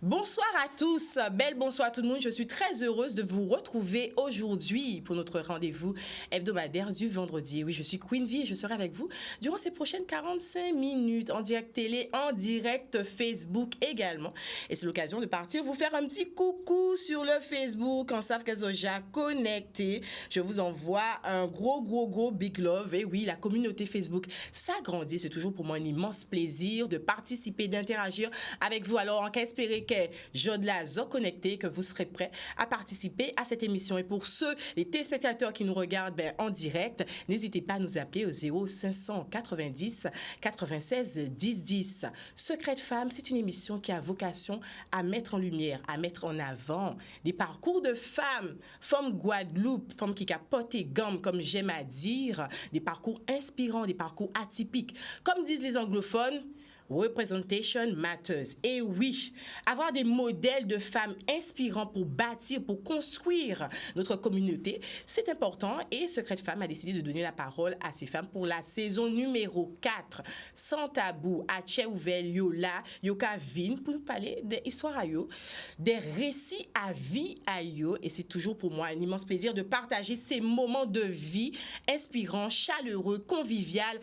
Bonsoir à tous, belle bonsoir à tout le monde. Je suis très heureuse de vous retrouver aujourd'hui pour notre rendez-vous hebdomadaire du vendredi. Oui, je suis Queen V et je serai avec vous durant ces prochaines 45 minutes en direct télé, en direct Facebook également. Et c'est l'occasion de partir vous faire un petit coucou sur le Facebook. En savent qu'elles sont déjà connectées. Je vous envoie un gros big love. Et oui, la communauté Facebook s'agrandit. C'est toujours pour moi un immense plaisir de participer, d'interagir avec vous. Alors, on peut espérer que Jodla Zo connecté, que vous serez prêts à participer à cette émission. Et pour ceux, les téléspectateurs qui nous regardent en direct, n'hésitez pas à nous appeler au 0590 96 10 10. Secret de femme, c'est une émission qui a vocation à mettre en lumière, à mettre en avant des parcours de femmes Guadeloupe, femmes qui capotent et gomme, comme j'aime à dire, des parcours inspirants, des parcours atypiques. Comme disent les anglophones, Representation matters. Et oui, avoir des modèles de femmes inspirants pour bâtir, pour construire notre communauté, c'est important. Et Secret de Femme a décidé de donner la parole à ces femmes pour la saison numéro 4. Sans tabou, à Tchéouvel, Yola, Yoka Vin, pour nous parler des histoires à yo, des récits à vie à yo. Et c'est toujours pour moi un immense plaisir de partager ces moments de vie inspirants, chaleureux, convivial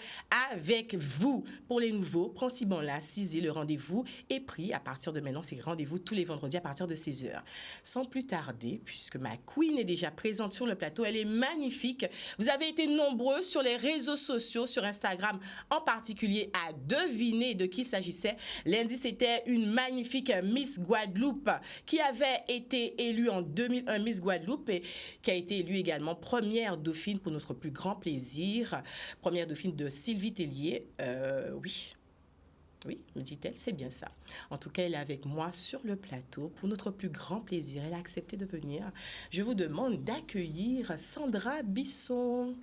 avec vous. Pour les nouveaux, principalement là, 6 le rendez-vous est pris à partir de maintenant. C'est rendez-vous tous les vendredis à partir de 16h. Sans plus tarder, puisque ma queen est déjà présente sur le plateau, elle est magnifique. Vous avez été nombreux sur les réseaux sociaux, sur Instagram en particulier, à deviner de qui il s'agissait. Lundi, c'était une magnifique Miss Guadeloupe qui avait été élue en 2001 Miss Guadeloupe et qui a été élue également première dauphine pour notre plus grand plaisir. Première dauphine de Sylvie Tellier. Oui, me dit-elle, c'est bien ça. En tout cas, elle est avec moi sur le plateau pour notre plus grand plaisir. Elle a accepté de venir. Je vous demande d'accueillir Sandra Bisson.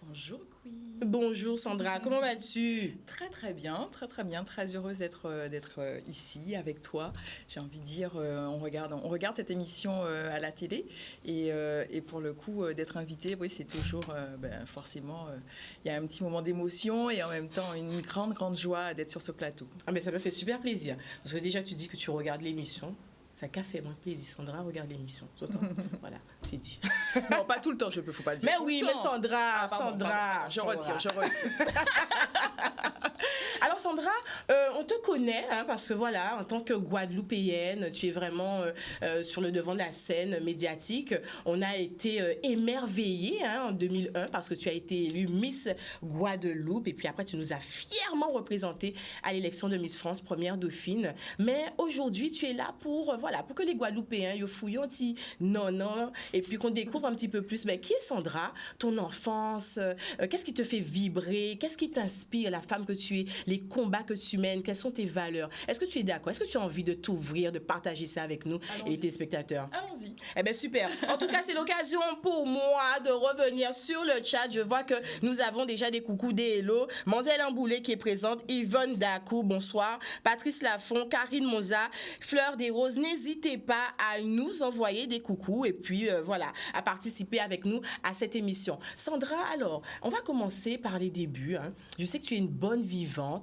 Bonjour Queen. Bonjour Sandra, comment vas-tu? Très bien, très heureuse d'être ici avec toi. J'ai envie de dire, on regarde cette émission à la télé et pour le coup d'être invitée, oui, c'est toujours forcément, il y a un petit moment d'émotion et en même temps une grande joie d'être sur ce plateau. Ah mais ça me fait super plaisir parce que déjà tu dis que tu regardes l'émission. Ça qu'a fait moins plaisir. Sandra, regarde l'émission. Voilà, c'est dit. Non, pas tout le temps, faut pas dire. Mais oui, mais Sandra, pardon. Je retire. Alors Sandra, on te connaît parce que voilà, en tant que Guadeloupéenne, tu es vraiment sur le devant de la scène médiatique. On a été émerveillés en 2001 parce que tu as été élue Miss Guadeloupe et puis après tu nous as fièrement représenté à l'élection de Miss France, première dauphine. Mais aujourd'hui, tu es là pour que les Guadeloupéens yo fouillent dit non et puis qu'on découvre un petit peu plus. Mais qui est Sandra? Ton enfance, qu'est-ce qui te fait vibrer? Qu'est-ce qui t'inspire, la femme que tu es? Les combats que tu mènes, quelles sont tes valeurs? Est-ce que tu es d'accord? Est-ce que tu as envie de t'ouvrir, de partager ça avec nous et les téléspectateurs? Allons-y. Eh bien, super. En tout cas, c'est l'occasion pour moi de revenir sur le chat. Je vois que nous avons déjà des coucous, des hello. Manzelle Amboulé qui est présente, Yvonne Dacou, bonsoir. Patrice Lafont, Karine Moza, Fleur des Roses. N'hésitez pas à nous envoyer des coucous et puis à participer avec nous à cette émission. Sandra, alors, on va commencer par les débuts. Je sais que tu es une bonne vivante.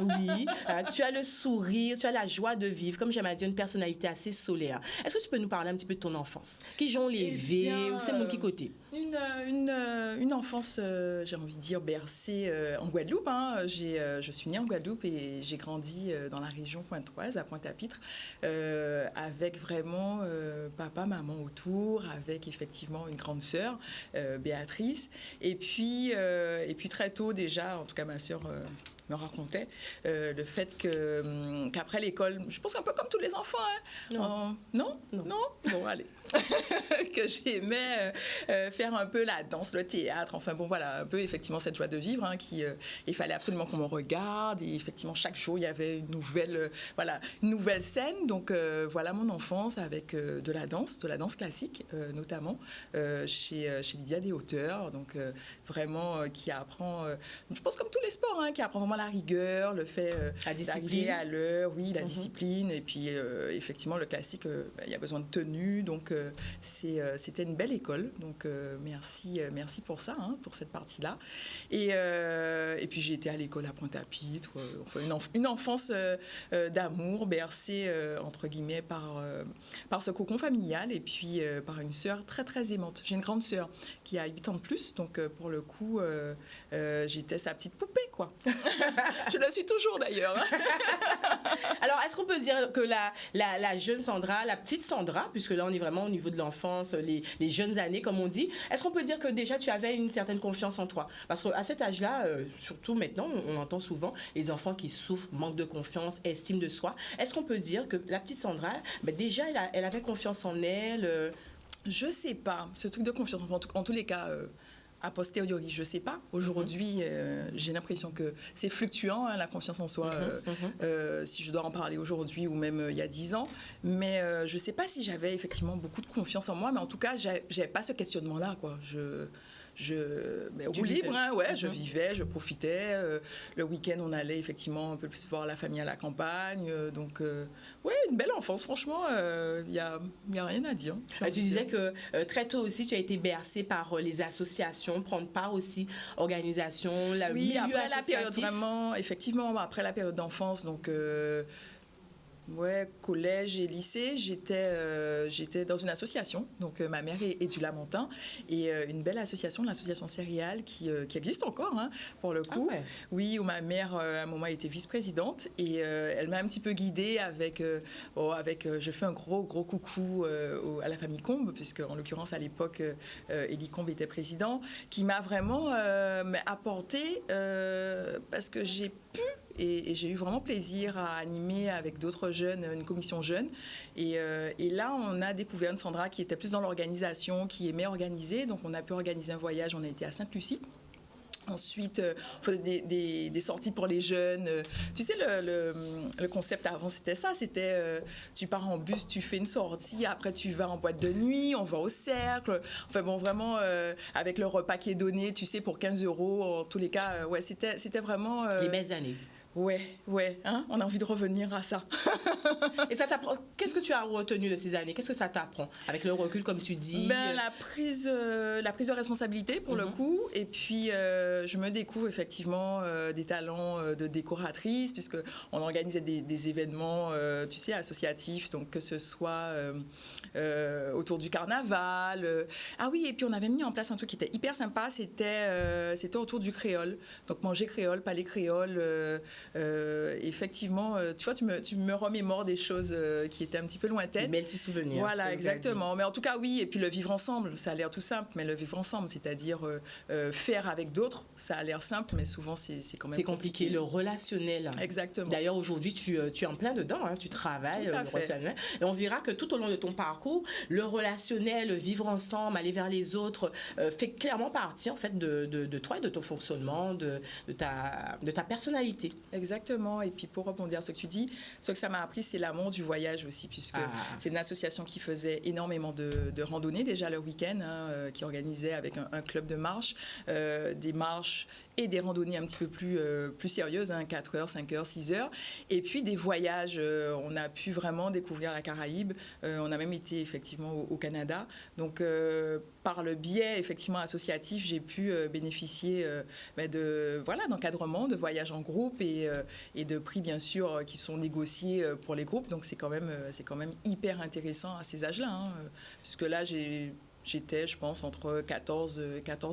Oui, tu as le sourire, tu as la joie de vivre, comme j'aime à dire, une personnalité assez solaire. Est-ce que tu peux nous parler un petit peu de ton enfance? Qui j'en l'élevé ou c'est mon petit côté? Une enfance, j'ai envie de dire, bercée en Guadeloupe. Je suis née en Guadeloupe et j'ai grandi dans la région pointoise, à Pointe-à-Pitre, avec vraiment papa, maman autour, avec effectivement une grande sœur, Béatrice. Et puis très tôt déjà, en tout cas ma sœur me racontait le fait qu'après l'école, je pense un peu comme tous les enfants, non, bon allez, que j'aimais faire un peu la danse, le théâtre, enfin bon voilà, un peu effectivement cette joie de vivre, il fallait absolument qu'on me regarde et effectivement chaque jour il y avait une nouvelle scène, donc voilà mon enfance avec de la danse classique notamment chez Lydia des Hauteurs, donc vraiment qui apprend, je pense comme tous les sports, qui apprend vraiment la rigueur, le fait d'arriver à l'heure, oui, la discipline, et puis effectivement le classique, il y a besoin de tenue, donc c'était une belle école. Donc, merci pour ça, hein, pour cette partie-là. Et puis, j'ai été à l'école à Pointe-à-Pitre. Enfin, une enfance d'amour bercée, entre guillemets, par ce cocon familial et puis par une sœur très, très aimante. J'ai une grande sœur qui a 8 ans de plus. Donc, pour le coup, j'étais sa petite poupée, quoi. Je le suis toujours, d'ailleurs. Alors, est-ce qu'on peut dire que la jeune Sandra, la petite Sandra, puisque là, on est vraiment au niveau de l'enfance, les jeunes années, comme on dit, est-ce qu'on peut dire que déjà, tu avais une certaine confiance en toi? Parce qu'à cet âge-là, surtout maintenant, on entend souvent les enfants qui souffrent, manque de confiance, estime de soi. Est-ce qu'on peut dire que la petite Sandra, déjà, elle avait confiance en elle? Je sais pas. Ce truc de confiance, en tous les cas, a posteriori, je sais pas. Aujourd'hui, j'ai l'impression que c'est fluctuant, hein, la confiance en soi, si je dois en parler aujourd'hui ou même il y a 10 ans. Mais je sais pas si j'avais effectivement beaucoup de confiance en moi, mais en tout cas, j'avais pas ce questionnement-là, quoi. Roue libre, hein, ouais, je vivais, je profitais. Le week-end, on allait effectivement un peu plus voir la famille à la campagne. Donc, ouais, une belle enfance, franchement, y a rien à dire. Tu disais que très tôt aussi, tu as été bercée par les associations, prendre part aussi, organisation, oui, après la période vraiment, effectivement, après la période d'enfance, donc... Ouais, collège et lycée, j'étais dans une association. Donc, ma mère est du Lamentin et une belle association, l'association Céréales, qui existe encore, hein, pour le coup. Ah ouais. Oui, où ma mère, à un moment, était vice-présidente et elle m'a un petit peu guidée avec je fais un gros coucou à la famille Combe, puisque en l'occurrence, à l'époque, Élie Combe était président, qui m'a vraiment apporté, parce que j'ai pu et j'ai eu vraiment plaisir à animer avec d'autres jeunes, une commission jeune. Et là, on a découvert une Sandra qui était plus dans l'organisation, qui aimait organiser. Donc, on a pu organiser un voyage. On a été à Sainte-Lucie. Ensuite, on faisait des sorties pour les jeunes. Tu sais, le concept avant, c'était ça. C'était, tu pars en bus, tu fais une sortie. Après, tu vas en boîte de nuit, on va au cercle. Enfin bon, vraiment, avec le repas qui est donné, tu sais, pour 15 €. En tous les cas, ouais, c'était vraiment... Les belles années. Ouais, hein, on a envie de revenir à ça. Et ça t'apprend, qu'est-ce que tu as retenu de ces années? Qu'est-ce que ça t'apprend? Avec le recul, comme tu dis. La prise de responsabilité, pour le coup. Et puis, je me découvre effectivement des talents de décoratrice, puisqu'on organisait des événements, tu sais, associatifs, donc que ce soit autour du carnaval. Ah oui, et puis on avait mis en place un truc qui était hyper sympa, c'était autour du créole. Donc, manger créole, palais créole. Effectivement, tu vois, tu me remémores des choses qui étaient un petit peu lointaines. Des belles petits souvenirs. Voilà, exactement. Mais en tout cas, oui, et puis le vivre ensemble, ça a l'air tout simple, mais le vivre ensemble, c'est-à-dire faire avec d'autres, ça a l'air simple, mais souvent, c'est quand même compliqué. Le relationnel. Exactement. D'ailleurs, aujourd'hui, tu es en plein dedans, hein, tu travailles le relationnel. Et on verra que tout au long de ton parcours, le relationnel, le vivre ensemble, aller vers les autres, fait clairement partie, en fait, de toi et de ton fonctionnement, de ta personnalité. Exactement. Et puis pour rebondir à ce que tu dis, ce que ça m'a appris, c'est l'amour du voyage aussi, puisque c'est une association qui faisait énormément de randonnées déjà le week-end, hein, qui organisait avec un club de marche, des marches et des randonnées un petit peu plus sérieuses, hein, 4 heures, 5 heures, 6 heures. Et puis des voyages, on a pu vraiment découvrir la Caraïbe. On a même été effectivement au Canada. Donc par le biais effectivement associatif, j'ai pu bénéficier d'encadrement, de voyages en groupe et de prix bien sûr qui sont négociés pour les groupes. Donc c'est quand même hyper intéressant à ces âges-là, hein, puisque là j'étais, je pense, entre 14,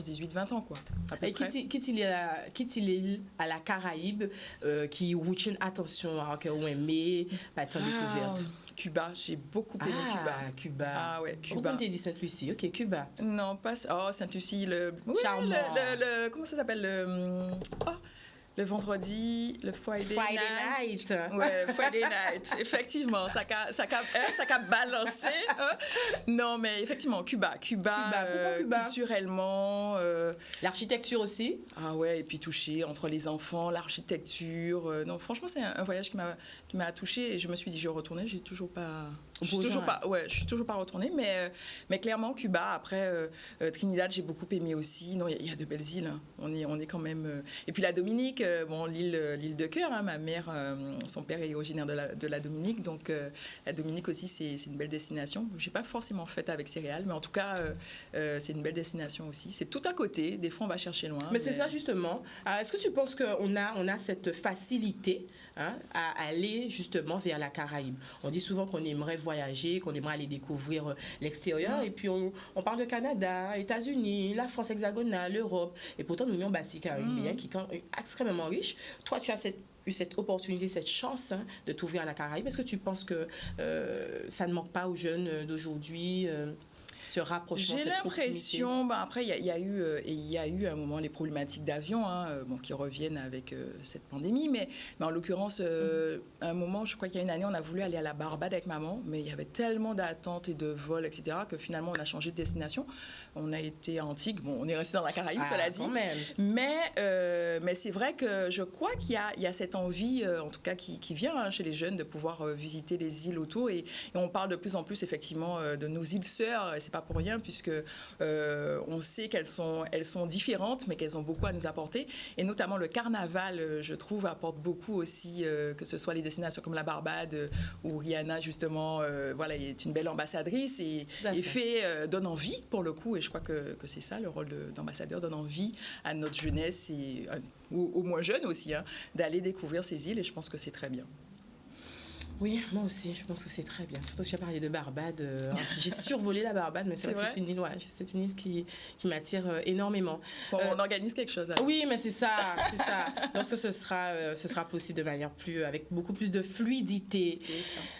18, 20 ans, quoi. À peu près. Qu'il est à la Caraïbe, qui routine attention à que on aimé, pas de découverte. Cuba, j'ai beaucoup aimé Cuba. Ah ouais, Cuba. Pourquoi on t'a dit Sainte-Lucie? Ok, Cuba. Non, pas ça. Oh, Sainte-Lucie, Charmant. Comment ça s'appelle le vendredi, le Friday night. Ouais, Friday night. Effectivement, ça a balancé. Hein. Non, mais effectivement, Cuba. Pourquoi Cuba? Culturellement. L'architecture aussi. Ah ouais, et puis toucher entre les enfants, l'architecture. Non, franchement, c'est un voyage qui m'a touchée et je me suis dit, je vais retourner. Je suis toujours pas retournée, mais clairement, Cuba. Après, Trinidad, j'ai beaucoup aimé aussi. Non, il y a de belles îles. Hein. On est quand même. Et puis la Dominique. l'île de Cœur. Hein, ma mère, son père est originaire de la Dominique, donc la Dominique aussi, c'est une belle destination. Je n'ai pas forcément fait avec céréales, mais en tout cas, c'est une belle destination aussi. C'est tout à côté, des fois on va chercher loin. Mais c'est ça justement. Alors, est-ce que tu penses qu'on a cette facilité à aller justement vers la Caraïbe? On dit souvent qu'on aimerait voyager, qu'on aimerait aller découvrir l'extérieur, et puis on parle de Canada, États-Unis, la France hexagonale, l'Europe, et pourtant nous sommes bassin caribéen qui est extrêmement riche. Toi, tu as eu cette opportunité, cette chance de t'ouvrir à la Caraïbe. Est-ce que tu penses que ça ne manque pas aux jeunes d'aujourd'hui ce rapprochement, J'ai cette l'impression, après il y a eu à un moment les problématiques d'avion qui reviennent avec cette pandémie, mais en l'occurrence, à un moment, je crois qu'il y a une année, on a voulu aller à la Barbade avec maman, mais il y avait tellement d'attentes et de vols, etc., que finalement on a changé de destination. On a été à Antigua, on est resté dans la Caraïbe, cela dit. Mais c'est vrai que je crois qu'il y a cette envie, en tout cas qui vient chez les jeunes, de pouvoir visiter les îles autour. Et on parle de plus en plus, effectivement, de nos îles sœurs. Et c'est pas pour rien, puisque on sait qu'elles sont différentes, mais qu'elles ont beaucoup à nous apporter. Et notamment le carnaval, je trouve, apporte beaucoup aussi, que ce soit les destinations comme la Barbade, où Rihanna, justement, est une belle ambassadrice et donne envie, pour le coup. Et je crois que c'est ça, le rôle d'ambassadeur, donne envie à notre jeunesse et aux moins jeunes aussi, d'aller découvrir ces îles. Et je pense que c'est très bien. Oui, moi aussi, je pense que c'est très bien. Surtout que tu as parlé de Barbade. J'ai survolé la Barbade, mais c'est une île qui m'attire énormément. Bon, on organise quelque chose. Alors. Oui, mais c'est ça. Donc ce sera possible de manière avec beaucoup plus de fluidité.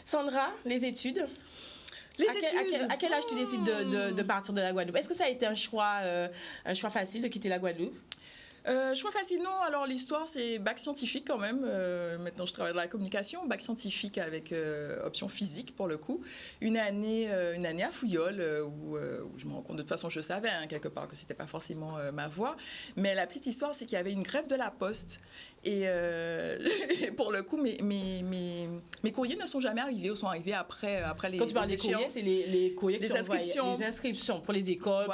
Sandra, les études? À quel âge tu décides de partir de la Guadeloupe? Est-ce que ça a été un choix facile de quitter la Guadeloupe? Choix facile, non. Alors l'histoire, c'est bac scientifique quand même. Maintenant, je travaille dans la communication. Bac scientifique avec option physique pour le coup. Une année à Fouillol où je me rends compte, de toute façon, je savais quelque part que c'était pas forcément ma voie. Mais la petite histoire, c'est qu'il y avait une grève de la Poste. Et pour le coup, mes courriers ne sont jamais arrivés ou sont arrivés après les Quand tu parles des courriers, c'est les courriers les inscriptions. Les inscriptions pour les écoles,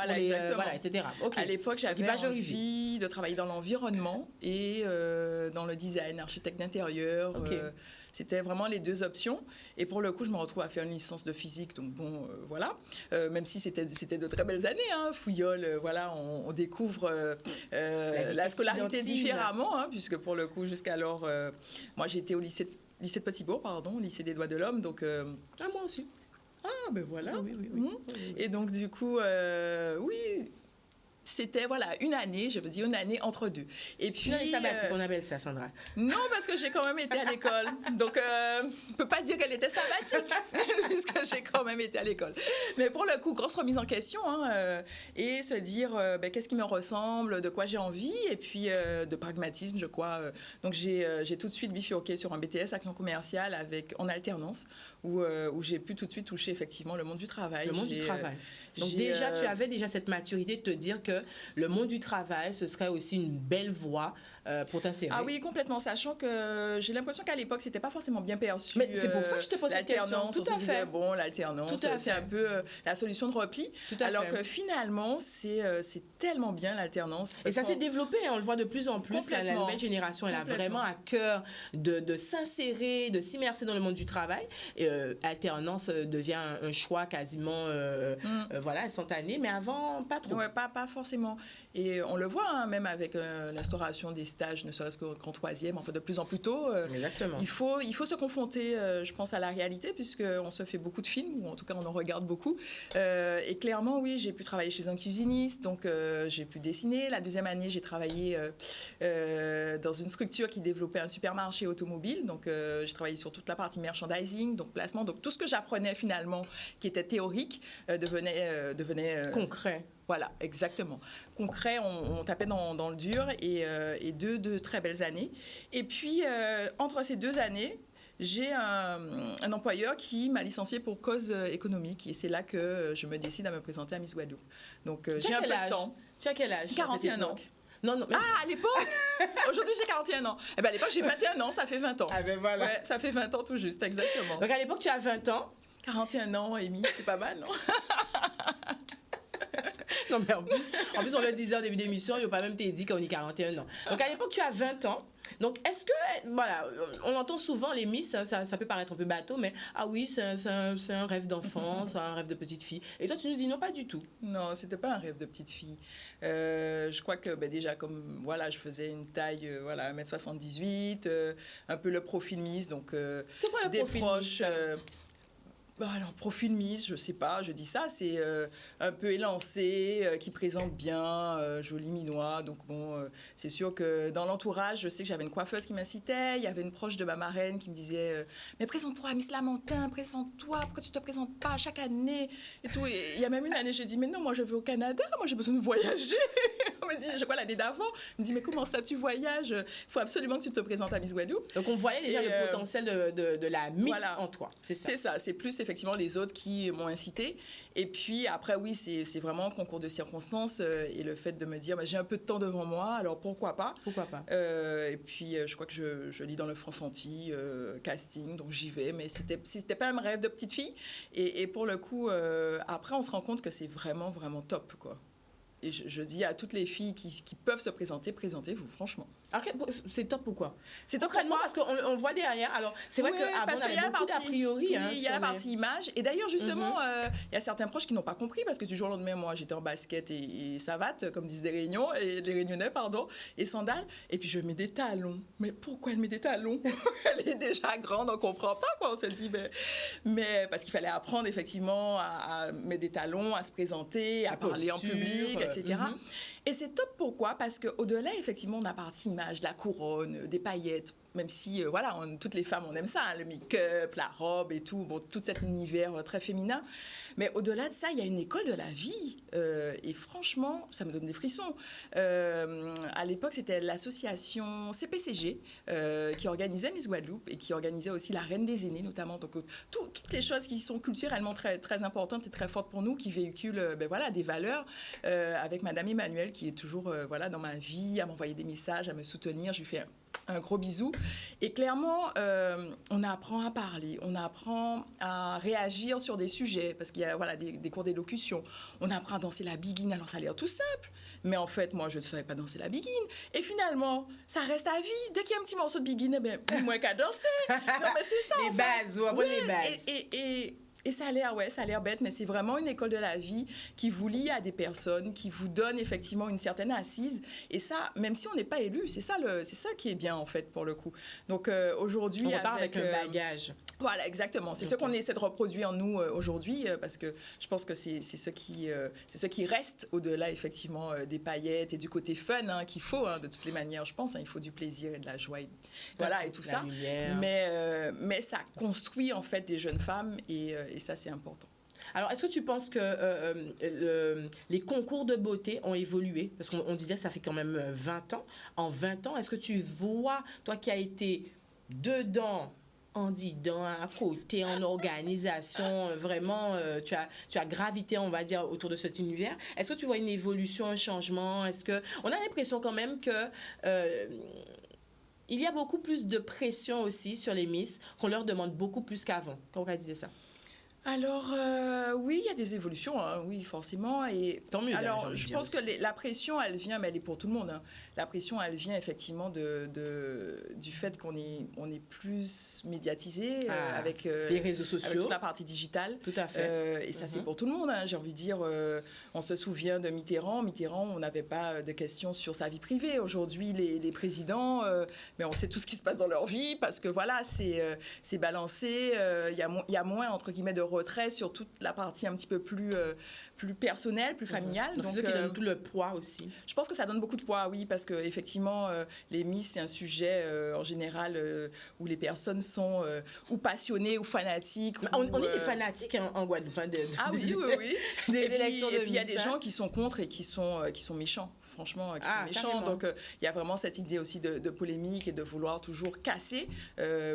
etc. Okay. À l'époque, j'avais envie de travailler dans l'environnement et dans le design, architecte d'intérieur. Okay. C'était vraiment les deux options. Et pour le coup, je me retrouve à faire une licence de physique. Donc bon, voilà. Même si c'était de très belles années. Fouillol, on découvre la scolarité différemment. Puisque pour le coup, jusqu'alors, moi j'étais au lycée de Petit-Bourg, lycée des Doigts de l'Homme. Donc, moi aussi. Ah, ben voilà. Oui. Et donc, du coup, oui... C'était une année entre deux. Et puis une année sabbatique, on appelle ça, Sandra. Non, parce que j'ai quand même été à l'école. Donc, on ne peut pas dire qu'elle était sabbatique, puisque j'ai quand même été à l'école. Mais pour le coup, grosse remise en question, et se dire qu'est-ce qui me ressemble, de quoi j'ai envie, et puis de pragmatisme, je crois. Donc, j'ai tout de suite bifurqué sur un BTS Action commerciale en alternance, où j'ai pu tout de suite toucher effectivement le monde du travail. Le monde du travail. Donc déjà, tu avais cette maturité de te dire que le monde du travail, ce serait aussi une belle voie pour t'insérer. Ah oui, complètement, sachant que j'ai l'impression qu'à l'époque, c'était pas forcément bien perçu. Mais c'est pour ça que je te pose cette question. L'alternance, on se disait, l'alternance, c'est un peu la solution de repli. Alors que finalement, c'est tellement bien l'alternance. Et ça s'est développé, on le voit de plus en plus. La nouvelle génération, elle a vraiment à cœur de s'insérer, de s'immerser dans le monde du travail. Et alternance devient un choix quasiment instantané, mais avant, pas trop. Ouais, pas forcément. Et on le voit, même avec l'instauration des stages, ne serait-ce qu'en troisième, de plus en plus tôt. Exactement. Il faut se confronter, je pense, à la réalité, puisqu'on se fait beaucoup de films, ou en tout cas, on en regarde beaucoup. Et clairement, oui, j'ai pu travailler chez un cuisiniste, donc j'ai pu dessiner. La deuxième année, j'ai travaillé dans une structure qui développait un supermarché automobile. Donc, j'ai travaillé sur toute la partie merchandising, donc placement. Donc, tout ce que j'apprenais finalement, qui était théorique, devenait concret. Voilà, exactement. Concret, on tapait dans le dur et deux très belles années. Et puis, entre ces 2 années, j'ai un employeur qui m'a licenciée pour cause économique. Et c'est là que je me décide à me présenter à Miss Guadeloupe. Donc, j'ai un peu de temps. Tu as quel âge? 41 ans. Non, mais... Ah, à l'époque Aujourd'hui, j'ai 41 ans. Eh bien, à l'époque, j'ai 21 ans, ça fait 20 ans. Ah ben voilà. Ouais, ça fait 20 ans tout juste, exactement. Donc, à l'époque, tu as 20 ans. 41 ans, Amy, c'est pas mal, non? Non, mais en plus, on le disait en début d'émission, il n'y a pas même été dit qu'on est 41 ans. Donc, à l'époque, tu as 20 ans. Donc, est-ce que, voilà, on entend souvent les Miss, ça peut paraître un peu bateau, mais ah oui, c'est un rêve d'enfant, c'est un rêve de petite fille. Et toi, tu nous dis non, pas du tout. Non, c'était pas un rêve de petite fille. Je crois que déjà, comme voilà, je faisais une taille, voilà, 1m78, un peu le profil Miss, donc C'est quoi le des profil proches. Miss? Alors, profil Miss, je sais pas, je dis ça, c'est un peu élancé, qui présente bien, joli minois. Donc, bon, c'est sûr que dans l'entourage, je sais que j'avais une coiffeuse qui m'incitait, il y avait une proche de ma marraine qui me disait mais présente-toi, Miss Lamentin, présente-toi, pourquoi tu te présentes pas chaque année et tout. Et il y a même une année, j'ai dit mais non, moi je vais au Canada, moi j'ai besoin de voyager. On me dit, je crois l'année d'avant, on me dit mais comment ça tu voyages? Il faut absolument que tu te présentes à Miss Guadeloupe. Donc, on voyait déjà le potentiel de la Miss voilà, en toi. C'est ça, c'est plus effectivement les autres qui m'ont incité. Et puis après, oui, c'est vraiment un concours de circonstances et le fait de me dire, j'ai un peu de temps devant moi, alors pourquoi pas? Pourquoi pas? Et puis, je crois que je lis dans le France-Anti, casting, donc j'y vais. Mais c'était pas un rêve de petite fille. Et pour le coup, après, on se rend compte que c'est vraiment, vraiment top, quoi. Et je dis à toutes les filles qui peuvent se présenter, présentez-vous, franchement. Alors, c'est top pourquoi? C'est top Concrètement, parce qu'on voit derrière. Alors, c'est vrai qu'avant, on avait beaucoup d'a priori. Oui, il y a la partie image. Et d'ailleurs, justement, il y a certains proches qui n'ont pas compris parce que du jour au lendemain, moi, j'étais en basket et savate, comme disent les Réunionnais, pardon, et sandales. Et puis, je mets des talons. Mais pourquoi elle met des talons? Elle est déjà grande, on ne comprend pas, quoi. On se dit, mais parce qu'il fallait apprendre, effectivement, à mettre des talons, à se présenter, à parler en public, etc. Et c'est top pourquoi? Parce qu'au-delà, effectivement, de la partie image, de la couronne, des paillettes, même si, voilà, toutes les femmes, on aime ça, hein, le make-up, la robe et tout, bon, tout cet univers très féminin. Mais au-delà de ça, il y a une école de la vie. Et franchement, ça me donne des frissons. À l'époque, c'était l'association CPCG qui organisait Miss Guadeloupe et qui organisait aussi la Reine des Aînés, notamment. Donc, toutes les choses qui sont culturellement très, très importantes et très fortes pour nous, qui véhiculent voilà, des valeurs, avec Madame Emmanuelle, qui est toujours voilà, dans ma vie, à m'envoyer des messages, à me soutenir. Je lui fais un gros bisou. Et clairement, on apprend à parler, on apprend à réagir sur des sujets, parce qu'il y a voilà, des cours d'élocution. On apprend à danser la biguine, alors ça a l'air tout simple. Mais en fait, moi, je ne savais pas danser la biguine. Et finalement, ça reste à vie. Dès qu'il y a un petit morceau de biguine, eh bien, plus moins qu'à danser. Non, mais c'est ça, les bases, on apprend les bases. Et ça a l'air bête, mais c'est vraiment une école de la vie qui vous lie à des personnes, qui vous donne effectivement une certaine assise. Et ça, même si on n'est pas élu, c'est ça qui est bien en fait pour le coup. Donc aujourd'hui, on repart avec un bagage. Voilà, exactement. C'est ce qu'on essaie de reproduire en nous aujourd'hui, parce que je pense que c'est ce qui reste au-delà effectivement des paillettes et du côté fun qu'il faut de toutes les manières. Je pense, il faut du plaisir et de la joie, et tout ça. Mais ça construit en fait des jeunes femmes et ça c'est important. Alors, est-ce que tu penses que les concours de beauté ont évolué? Parce qu'on disait que ça fait quand même 20 ans. En 20 ans, est-ce que tu vois, toi qui as été dedans, en dedans, à côté, en organisation, vraiment, tu as gravité, on va dire, autour de cet univers. Est-ce que tu vois une évolution, un changement? Est-ce que on a l'impression quand même que il y a beaucoup plus de pression aussi sur les Miss, qu'on leur demande beaucoup plus qu'avant? Comment on disait ça? Alors, oui, il y a des évolutions, oui, forcément. Et tant mieux. Alors, je pense que la pression, elle vient, mais elle est pour tout le monde. La pression, elle vient effectivement du fait qu'on est plus médiatisé avec les réseaux sociaux, avec toute la partie digitale. Tout à fait. Et ça, c'est pour tout le monde. J'ai envie de dire, on se souvient de Mitterrand. Mitterrand, on n'avait pas de questions sur sa vie privée. Aujourd'hui, les présidents, mais on sait tout ce qui se passe dans leur vie parce que voilà, c'est balancé. Il y a moins entre guillemets de retrait sur toute la partie un petit peu plus personnelle, plus familiale. Donc c'est ça qui donne tout le poids aussi. Je pense que ça donne beaucoup de poids, oui, parce que effectivement, les Miss, c'est un sujet en général où les personnes sont ou passionnées ou fanatiques. On est des fanatiques en Guadeloupe. Oui. Des élections de Miss. Et puis il y a des gens qui sont contre et qui sont méchants. Franchement, qui sont méchants. Carrément. Donc, il y a vraiment cette idée aussi de polémique et de vouloir toujours casser.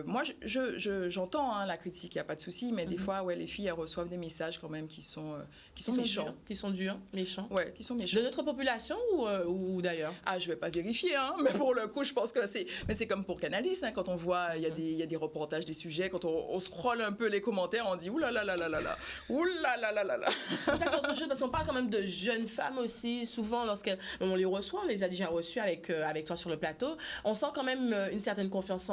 Moi, j'entends la critique, il n'y a pas de souci, mais des fois, les filles, elles reçoivent des messages quand même qui sont méchants. Qui sont durs, méchants. Ouais, qui sont méchants. De notre population ou d'ailleurs? Je ne vais pas vérifier, mais pour le coup, je pense que c'est comme pour Canal 10, quand on voit, il y a des reportages, des sujets, quand on scrolle un peu les commentaires, on dit oulalalala, oulalalala. Ça, c'est autre chose, parce qu'on parle quand même de jeunes femmes aussi, souvent lorsqu'elles... on les reçoit, on les a déjà reçus avec toi sur le plateau. On sent quand même une certaine confiance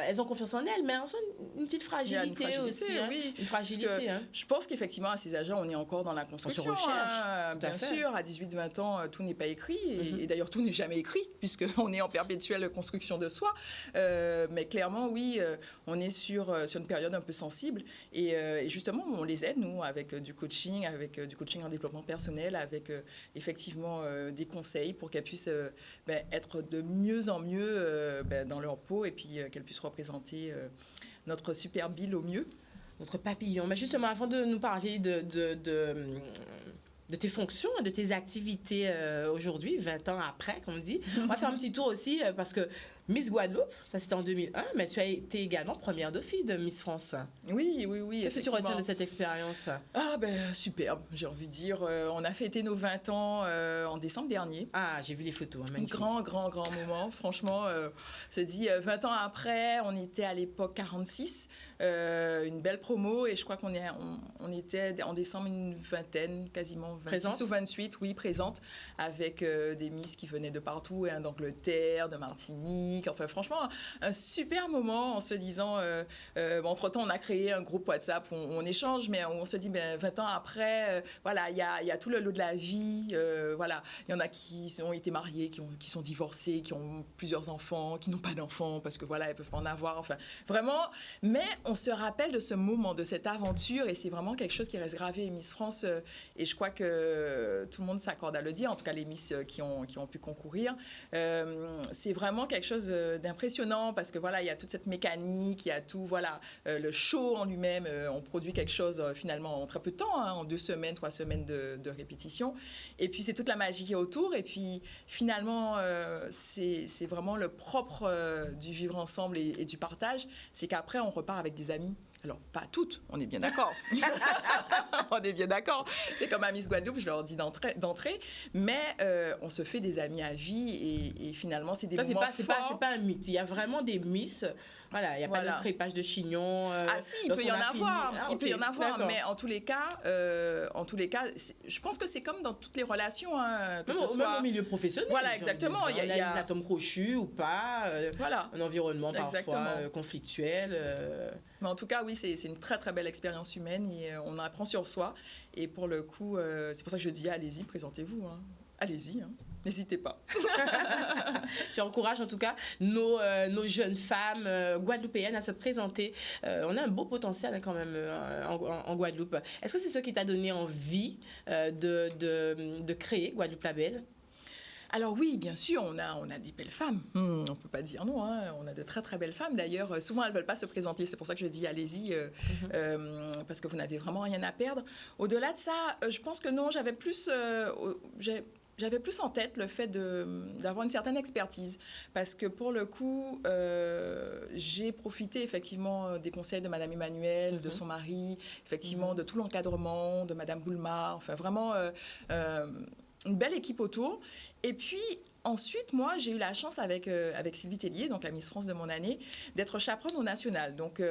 elles ont confiance en elles, mais on sent une petite fragilité, aussi. Oui, une fragilité. Je pense qu'effectivement, à ces âges-là, on est encore dans la construction. On se recherche. Bien sûr, à 18-20 ans, tout n'est pas écrit. Et d'ailleurs, tout n'est jamais écrit, puisqu'on est en perpétuelle construction de soi. Mais clairement, oui, on est sur une période un peu sensible. Et justement, on les aide, nous, avec du coaching en développement personnel, avec effectivement des conseils pour qu'elles puissent être de mieux en mieux dans leur peau et puis qu'elles puissent représenter notre super Bill au mieux. Notre papillon. Mais justement, avant de nous parler de tes fonctions, de tes activités aujourd'hui, 20 ans après, comme on dit, on va faire un petit tour aussi parce que Miss Guadeloupe, ça c'était en 2001, mais tu as été également première de fille de Miss France. Oui. Qu'est-ce que tu retiens de cette expérience? Ah superbe, j'ai envie de dire. On a fêté nos 20 ans en décembre dernier. Ah, j'ai vu les photos. Un grand moment. Franchement, se dit 20 ans après, on était à l'époque 46. Une belle promo et je crois qu'on était en décembre une vingtaine, quasiment 26 présente. Ou 28, oui, présente, avec des Miss qui venaient de partout, d'Angleterre, de Martinique. Enfin, franchement, un super moment en se disant, entre-temps, on a créé un groupe WhatsApp où on échange, mais on se dit, 20 ans après, voilà, il y a tout le lot de la vie, voilà. Il y en a qui ont été mariés, qui sont divorcés, qui ont plusieurs enfants, qui n'ont pas d'enfants, parce que voilà, elles peuvent pas en avoir, enfin, vraiment, mais on se rappelle de ce moment, de cette aventure, et c'est vraiment quelque chose qui reste gravé. Miss France, et je crois que tout le monde s'accorde à le dire, en tout cas les Miss qui ont pu concourir, c'est vraiment quelque chose d'impressionnant, parce que voilà, il y a toute cette mécanique, il y a tout, voilà, le show en lui-même, on produit quelque chose finalement en très peu de temps, en 2 semaines, 3 semaines de répétition, et puis c'est toute la magie qui est autour, et puis finalement, c'est vraiment le propre du vivre ensemble et du partage, c'est qu'après on repart avec des amis. Alors, pas toutes, on est bien d'accord. On est bien d'accord. C'est comme à Miss Guadeloupe, je leur dis d'entrée. Mais on se fait des amis à vie et finalement, c'est des moments forts. C'est pas un mythe. Il y a vraiment des Miss. Voilà, il n'y a pas de crépage de chignon. Si, il peut y en avoir. Il peut y en avoir, mais en tous les cas, je pense que c'est comme dans toutes les relations. Même au milieu professionnel. Voilà, exactement. Il y a des atomes crochus ou pas. Voilà. Un environnement parfois conflictuel. Mais en tout cas, oui, c'est une très, très belle expérience humaine et on apprend sur soi. Et pour le coup, c'est pour ça que je dis, allez-y, présentez-vous. Allez-y, n'hésitez pas. J'encourage en tout cas nos jeunes femmes guadeloupéennes à se présenter. On a un beau potentiel quand même en Guadeloupe. Est-ce que c'est ce qui t'a donné envie de créer Guadeloupe la Belle? Alors oui, bien sûr, on a des belles femmes. On ne peut pas dire non. On a de très, très belles femmes. D'ailleurs, souvent, elles ne veulent pas se présenter. C'est pour ça que je dis allez-y, parce que vous n'avez vraiment rien à perdre. Au-delà de ça, je pense que non, j'avais plus en tête le fait d'avoir une certaine expertise. Parce que pour le coup, j'ai profité effectivement des conseils de Madame Emmanuelle, de son mari, effectivement de tout l'encadrement, de Madame Boulmar. Enfin, vraiment une belle équipe autour. Et puis, ensuite, moi, j'ai eu la chance avec Sylvie Tellier, donc la Miss France de mon année, d'être chaperonne au national. Donc,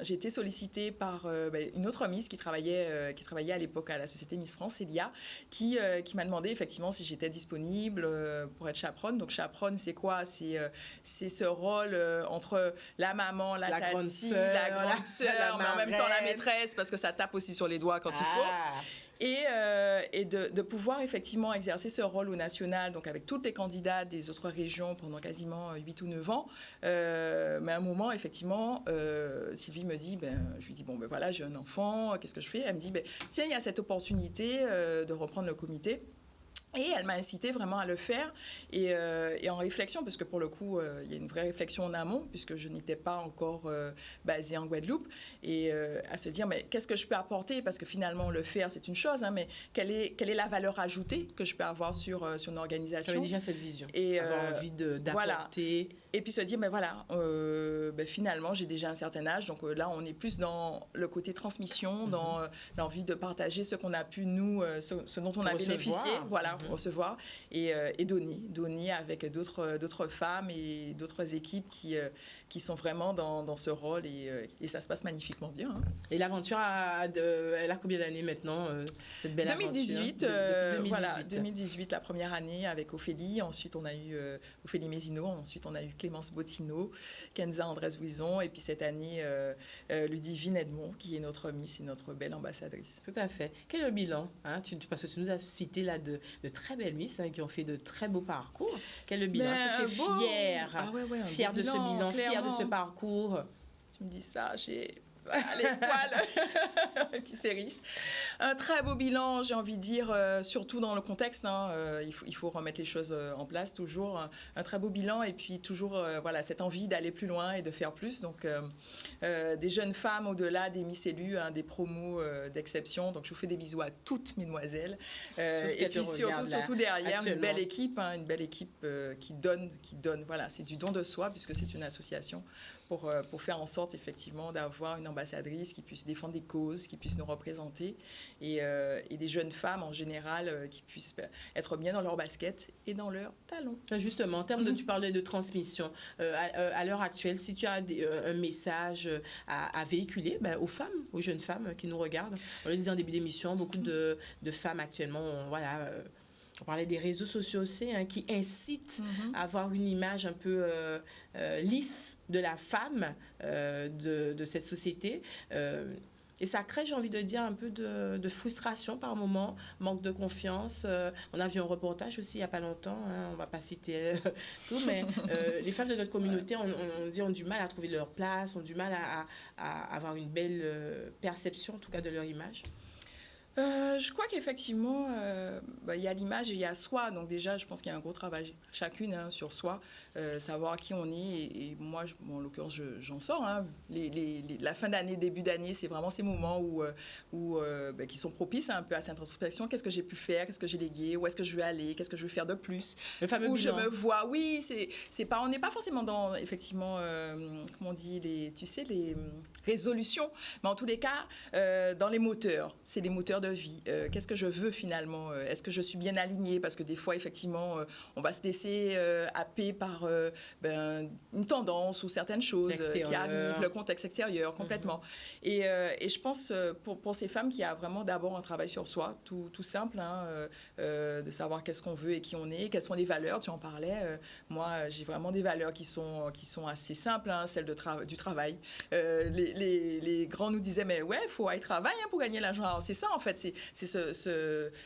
j'ai été sollicitée par une autre Miss qui travaillait à l'époque à la société Miss France, Elia, qui m'a demandé effectivement si j'étais disponible pour être chaperonne. Donc, chaperonne, c'est quoi? C'est ce rôle entre la maman, la tati, la grande sœur, mais en même temps la maîtresse, parce que ça tape aussi sur les doigts quand il faut. Et de pouvoir effectivement exercer ce rôle au national, donc avec toutes les candidates des autres régions pendant quasiment 8 ou 9 ans. Mais à un moment, effectivement, Sylvie me dit, je lui dis, voilà, j'ai un enfant, qu'est-ce que je fais? Elle me dit, tiens, il y a cette opportunité de reprendre le comité. Et elle m'a incité vraiment à le faire et en réflexion, parce que pour le coup, il y a une vraie réflexion en amont, puisque je n'étais pas encore basée en Guadeloupe, et à se dire, mais qu'est-ce que je peux apporter? Parce que finalement, le faire, c'est une chose, mais quelle est la valeur ajoutée que je peux avoir sur une organisation? J'avais déjà cette vision, avoir envie d'apporter. Voilà. Et puis se dire, finalement, j'ai déjà un certain âge, donc là, on est plus dans le côté transmission, dans l'envie de partager ce qu'on a pu, nous, ce dont on a bénéficié, recevoir et donner avec d'autres femmes et d'autres équipes qui sont vraiment dans ce rôle et ça se passe magnifiquement bien. Hein. Et l'aventure, elle a combien d'années maintenant, cette belle 2018, aventure 2018. Voilà, 2018, la première année avec Ophélie. Ensuite, on a eu Ophélie Mézino. Ensuite, on a eu Clémence Bottino, Kenza Andrés-Bouison. Et puis cette année, Ludivine Edmond, qui est notre Miss et notre belle ambassadrice. Tout à fait. Quel est le bilan, hein? Parce que tu nous as cité là de très belles Miss, hein, qui ont fait de très beaux parcours. Quel est le bilan? Est-ce que tu es fière, fière de ce bilan, fière de ce parcours? Tu me dis ça, j'ai les poils qui s'hérissent. Un très beau bilan, j'ai envie de dire, surtout dans le contexte. Hein, il faut remettre les choses en place toujours. Un très beau bilan et puis toujours voilà, cette envie d'aller plus loin et de faire plus. Donc, des jeunes femmes au-delà des Miss élues, hein, des promos d'exception. Donc, je vous fais des bisous à toutes mesdemoiselles. Et puis surtout derrière, une belle équipe, hein, qui donne. Voilà, c'est du don de soi puisque c'est une association. Pour faire en sorte, effectivement, d'avoir une ambassadrice qui puisse défendre des causes, qui puisse nous représenter, et des jeunes femmes, en général, qui puissent être bien dans leur basket et dans leurs talons. Justement, en termes de, tu parlais de transmission, à l'heure actuelle, si tu as un message à véhiculer aux femmes, aux jeunes femmes qui nous regardent, on le disait en début d'émission, beaucoup de femmes actuellement, on parlait des réseaux sociaux aussi, hein, qui incitent à avoir une image un peu lisse de la femme de cette société. Et ça crée, j'ai envie de dire, un peu de frustration par moment, manque de confiance. On a vu un reportage aussi il n'y a pas longtemps, hein, on ne va pas citer tout, mais les femmes de notre communauté ont du mal à trouver leur place, ont du mal à avoir une belle perception, en tout cas, de leur image. Je crois qu'effectivement, il y a l'image et il y a soi. Donc déjà, je pense qu'il y a un gros travail chacune, hein, sur soi, savoir qui on est. Et moi, en l'occurrence, j'en sors. Hein. La fin d'année, début d'année, c'est vraiment ces moments qui sont propices, hein, un peu à cette introspection. Qu'est-ce que j'ai pu faire? Qu'est-ce que j'ai légué? Où est-ce que je veux aller? Qu'est-ce que je veux faire de plus? Le fameux où bilan. je me vois. Oui, on n'est pas forcément dans, effectivement, comment on dit, les résolutions. Mais en tous les cas, dans les moteurs. C'est les moteurs de vie. Qu'est-ce que je veux finalement? Est-ce que je suis bien alignée? Parce que des fois, effectivement, on va se laisser happer par une tendance ou certaines choses qui arrivent, le contexte extérieur, complètement. Et je pense, pour ces femmes, qu'il y a vraiment d'abord un travail sur soi, tout simple, hein, de savoir qu'est-ce qu'on veut et qui on est, quelles sont les valeurs, tu en parlais. Moi, j'ai vraiment des valeurs qui sont assez simples, hein, celles du travail. Les grands nous disaient, mais ouais, il faut aller travailler, hein, pour gagner l'argent. Alors, c'est ça, en fait, c'est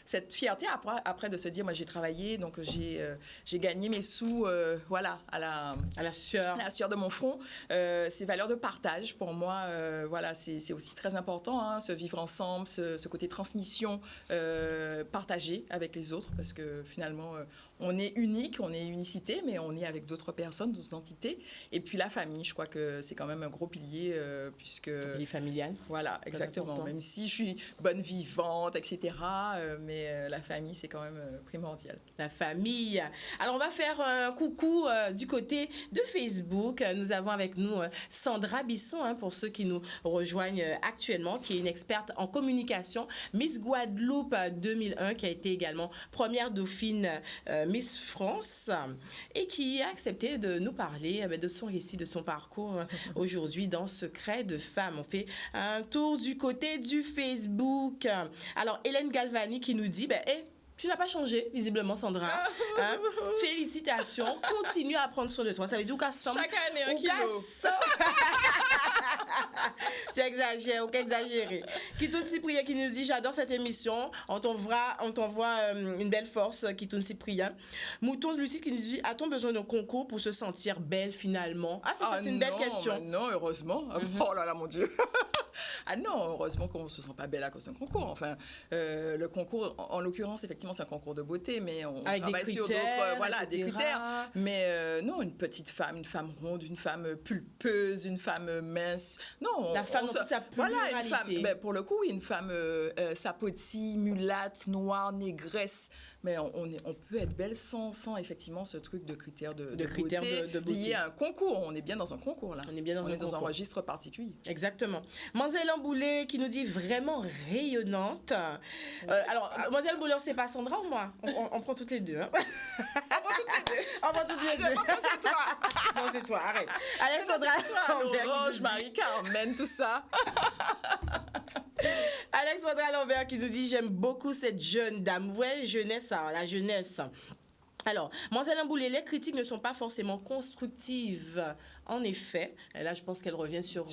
cette fierté après de se dire, moi j'ai travaillé, donc j'ai gagné mes sous, voilà, à la sueur de mon front. Ces valeurs de partage, pour moi, voilà, c'est aussi très important, hein, se vivre ensemble, ce côté transmission, partagé avec les autres, parce que finalement, on est unique, on est unicité, mais on est avec d'autres personnes, d'autres entités. Et puis la famille, je crois que c'est quand même un gros pilier, puisque... Pilier familial. Voilà, exactement. Même si je suis bonne vivante, etc., mais la famille, c'est quand même primordial. La famille. Alors, on va faire un coucou du côté de Facebook. Nous avons avec nous Sandra Bisson, hein, pour ceux qui nous rejoignent actuellement, qui est une experte en communication, Miss Guadeloupe 2001, qui a été également première dauphine Miss France et qui a accepté de nous parler de son récit, de son parcours aujourd'hui dans Secret de Femme. On fait un tour du côté du Facebook. Alors, Hélène Galvani qui nous dit, tu n'as pas changé, visiblement, Sandra. Hein? Félicitations. Continue à prendre soin de toi. Ça veut dire qu'à somme... Chaque année, un kilo. Tu exagères, ou qu'exagérer. Kitoun Cyprien qui nous dit, j'adore cette émission. On t'envoie une belle force, Kitoun Cyprien. Mouton Lucie qui nous dit, a-t-on besoin d'un concours pour se sentir belle finalement? Ah, ça c'est une belle question. Non, heureusement. Oh là là, mon Dieu. Ah non, heureusement qu'on ne se sent pas belle à cause d'un concours. Enfin, le concours, en l'occurrence, effectivement, c'est un concours de beauté, mais on travaille sur d'autres, des critères. Mais non, une petite femme, une femme ronde, une femme pulpeuse, une femme mince. Non, la femme sa pluralité. Voilà, une femme. Pour le coup, une femme sapoti, mulâtre, noire, négresse. mais on peut être belle sans effectivement ce truc de critères de critères beauté, de beauté lié à un concours. On est bien dans un concours, là. On est bien dans on un est dans un concours. registre particulier. Exactement. Mademoiselle Amboulé qui nous dit vraiment rayonnante. Alors, Mademoiselle Amboulé, c'est pas Sandra ou moi? On prend toutes les deux. Hein. On prend toutes les deux. On prend toutes les deux. Je pense que c'est toi. Non, c'est toi, arrête. Alexandra Lambert. Orange, Marie-Carmen, tout ça. Alexandra Lambert qui nous dit j'aime beaucoup cette jeune dame. Ouais, jeunesse, la jeunesse. Alors, Mademoiselle Amboulé, les critiques ne sont pas forcément constructives. En effet, et là, je pense qu'elle revient sur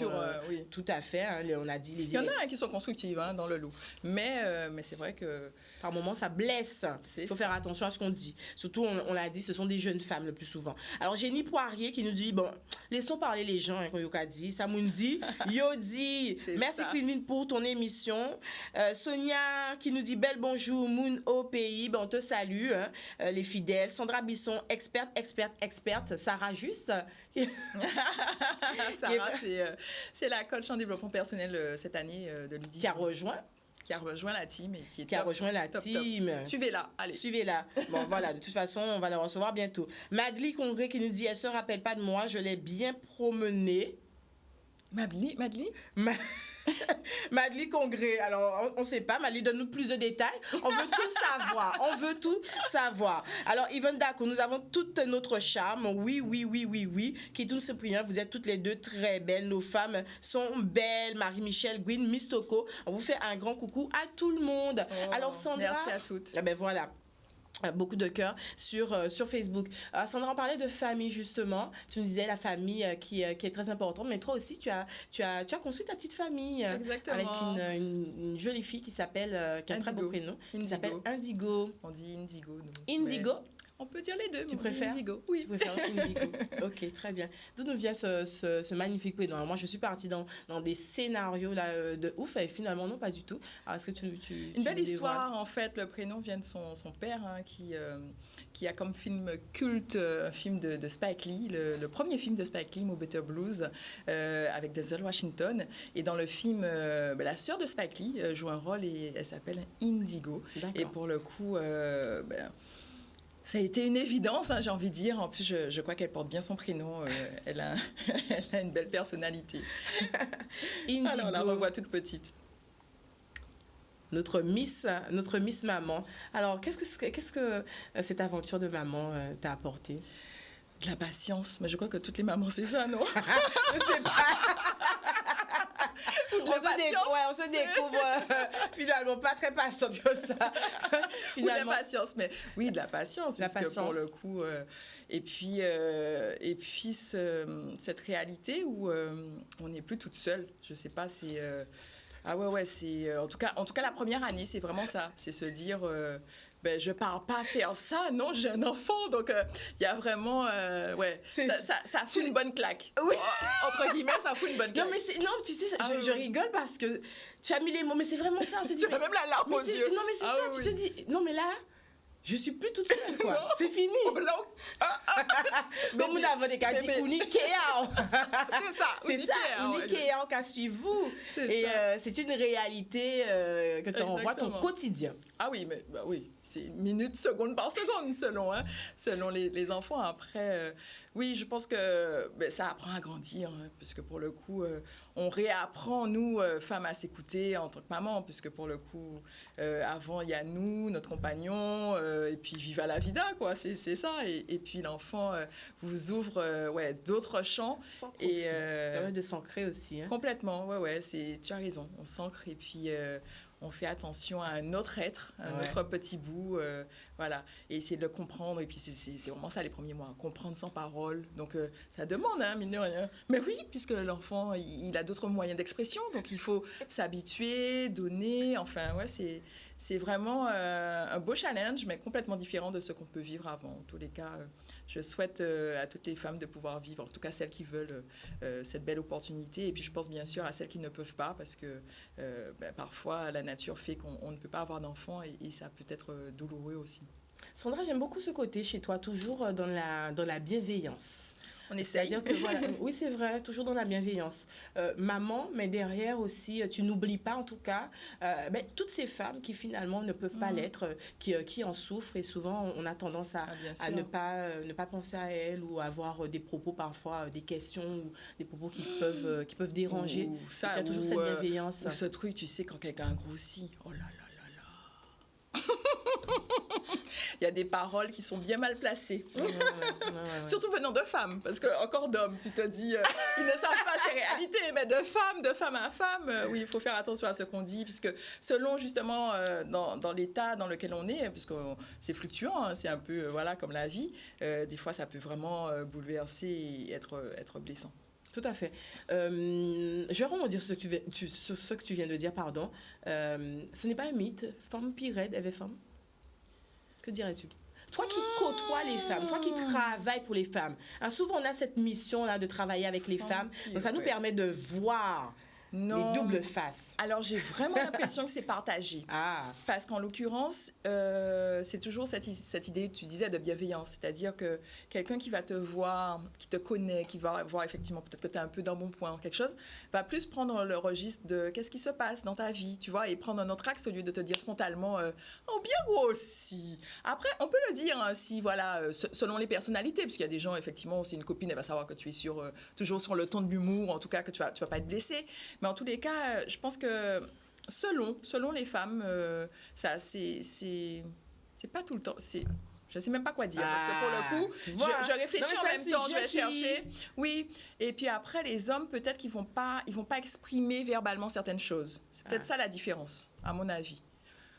oui. tout à fait. Hein, on a dit les Il y en a qui sont constructives dans le lot. Mais c'est vrai que... Par moments, ça blesse. Il faut faire attention à ce qu'on dit. Surtout, on l'a dit, ce sont des jeunes femmes le plus souvent. Alors, Jenny Poirier qui nous dit, bon, laissons parler les gens, quand Yoka dit. Samoundi, Yodi, merci Queen pour ton émission. Sonia qui nous dit, belle bonjour, Moon au pays. Ben, on te salue, hein, les fidèles. Sandra Bisson, experte. Sarah Juste. Sarah, c'est la coach en développement personnel cette année de Ludivine. Qui a rejoint la team et qui a rejoint la team. Suivez-la, allez. Suivez-la. Bon, voilà, de toute façon, on va la recevoir bientôt. Madly Congré qui nous dit, elle se rappelle pas de moi, je l'ai bien promenée. Madly Madly Congré, alors on ne sait pas, Madly donne-nous plus de détails. On veut tout savoir. Alors Yvonne Daco, nous avons tout notre charme. Oui. Kitoun Cyprien, vous êtes toutes les deux très belles. Nos femmes sont belles. Marie-Michel, Gwyn, Mistoko. On vous fait un grand coucou à tout le monde. Alors Sandra. Merci à toutes. Eh ben voilà. Beaucoup de cœur sur Facebook. Sandra, on parlait de famille justement. Tu nous disais la famille qui est très importante, mais toi aussi tu as construit ta petite famille. Exactement. Avec une jolie fille qui s'appelle qui a un très beau prénom, qui s'appelle Indigo. On dit Indigo nous. Indigo. On peut dire les deux. Tu préfères Indigo? Oui. Tu préfères Indigo. Ok, très bien. D'où nous vient ce magnifique prénom? Alors, moi, je suis partie dans des scénarios là, de ouf, et finalement, non, pas du tout. Alors, est-ce que Une belle histoire, en fait. Le prénom vient de son père, hein, qui a comme film culte un film de Spike Lee, le premier film de Spike Lee, Mo Better Blues, avec Denzel Washington. Et dans le film, la sœur de Spike Lee joue un rôle et elle s'appelle Indigo. Et pour le coup... ça a été une évidence, hein, j'ai envie de dire. En plus, je crois qu'elle porte bien son prénom. Elle a une belle personnalité. Indigo. Alors, on la revoit toute petite. Notre Miss Maman. Alors, qu'est-ce que cette aventure de maman t'a apporté? De la patience. Mais je crois que toutes les mamans, c'est ça, non? Je sais pas. On se découvre finalement pas très patiente que ça. Finalement. Ou de la patience, mais oui, de la patience. Pour le coup, et puis cette réalité où on n'est plus toute seule. Je sais pas, c'est c'est en tout cas la première année, c'est vraiment ça, c'est se dire. Je ne pars pas faire ça, non, j'ai un enfant, donc il y a vraiment, ça fout une bonne claque. Oui. Entre guillemets, ça fout une bonne claque. Non, tu sais, je rigole parce que tu as mis les mots, mais c'est vraiment ça. Tu as même la larme aux yeux. Non, mais c'est ça, tu te dis, non, mais là, je suis plus toute seule, quoi. C'est fini. Donc, nous avons des cas qui c'est ça, Ikea, qu'à suivre vous. Et c'est une réalité que tu envoies ton quotidien. Ah oui, mais oui. C'est minute, seconde par seconde, selon les enfants. Après, oui, je pense que ça apprend à grandir, hein, puisque pour le coup, on réapprend, nous, femmes, à s'écouter en tant que maman, puisque pour le coup, avant, il y a nous, notre compagnon, et puis viva la vida, quoi, c'est ça. Et puis l'enfant vous ouvre d'autres champs. Et permet de s'ancrer aussi. Hein. Complètement, tu as raison, on s'ancre et puis... on fait attention à un autre être, un autre petit bout, et essayer de le comprendre. Et puis, c'est vraiment ça, les premiers mois, comprendre sans parole. Donc, ça demande, hein, mine de rien. Mais oui, puisque l'enfant, il a d'autres moyens d'expression, donc il faut s'habituer, donner. Enfin, c'est vraiment un beau challenge, mais complètement différent de ce qu'on peut vivre avant. En tous les cas, je souhaite à toutes les femmes de pouvoir vivre, en tout cas celles qui veulent cette belle opportunité. Et puis je pense bien sûr à celles qui ne peuvent pas, parce que parfois la nature fait qu'on ne peut pas avoir d'enfants et ça peut être douloureux aussi. Sandra, j'aime beaucoup ce côté chez toi, toujours dans la bienveillance. On essaye. C'est-à-dire que voilà, oui, c'est vrai, toujours dans la bienveillance. Maman, mais derrière aussi, tu n'oublies pas en tout cas toutes ces femmes qui finalement ne peuvent pas l'être, qui en souffrent et souvent on a tendance à ne pas penser à elles ou avoir des propos parfois, des questions ou des propos qui peuvent déranger. Ça, il y a toujours cette bienveillance. Ou ce truc, tu sais, quand quelqu'un grossit, oh là là là là. Il y a des paroles qui sont bien mal placées. Ouais. Surtout venant de femmes, parce que encore d'hommes, tu te dis, ils ne savent pas ces réalités, mais de femme à femme, oui, il faut faire attention à ce qu'on dit, puisque selon justement dans l'état dans lequel on est, puisque c'est fluctuant, hein, c'est un peu voilà comme la vie, des fois ça peut vraiment bouleverser et être blessant. Tout à fait. Je vais rebondir sur ce que tu viens de dire, pardon. Ce n'est pas un mythe. Femme pire raide, elle est femme. Que dirais-tu? Toi qui côtoies les femmes, toi qui travailles pour les femmes, hein, souvent on a cette mission-là de travailler avec les femmes, donc ça nous permet de voir les doubles faces. Alors j'ai vraiment l'impression que c'est partagé. Parce qu'en l'occurrence, c'est toujours cette idée, tu disais, de bienveillance. C'est-à-dire que quelqu'un qui va te voir, qui te connaît, qui va voir effectivement peut-être que tu es un peu dans bon point, quelque chose, va plus prendre le registre de qu'est-ce qui se passe dans ta vie, tu vois, et prendre un autre axe au lieu de te dire frontalement oh bien grossi. Après, on peut le dire hein, si voilà, selon les personnalités, parce qu'il y a des gens effectivement, c'est une copine, elle va savoir que tu es toujours sur le ton de l'humour, en tout cas que tu vas pas être blessé. Mais en tous les cas, je pense que selon les femmes, ça c'est pas tout le temps. Je ne sais même pas quoi dire, parce que pour le coup, je réfléchis en même temps, je vais chercher. Oui, et puis après, les hommes, peut-être qu'ils vont pas exprimer verbalement certaines choses. C'est peut-être ça la différence, à mon avis.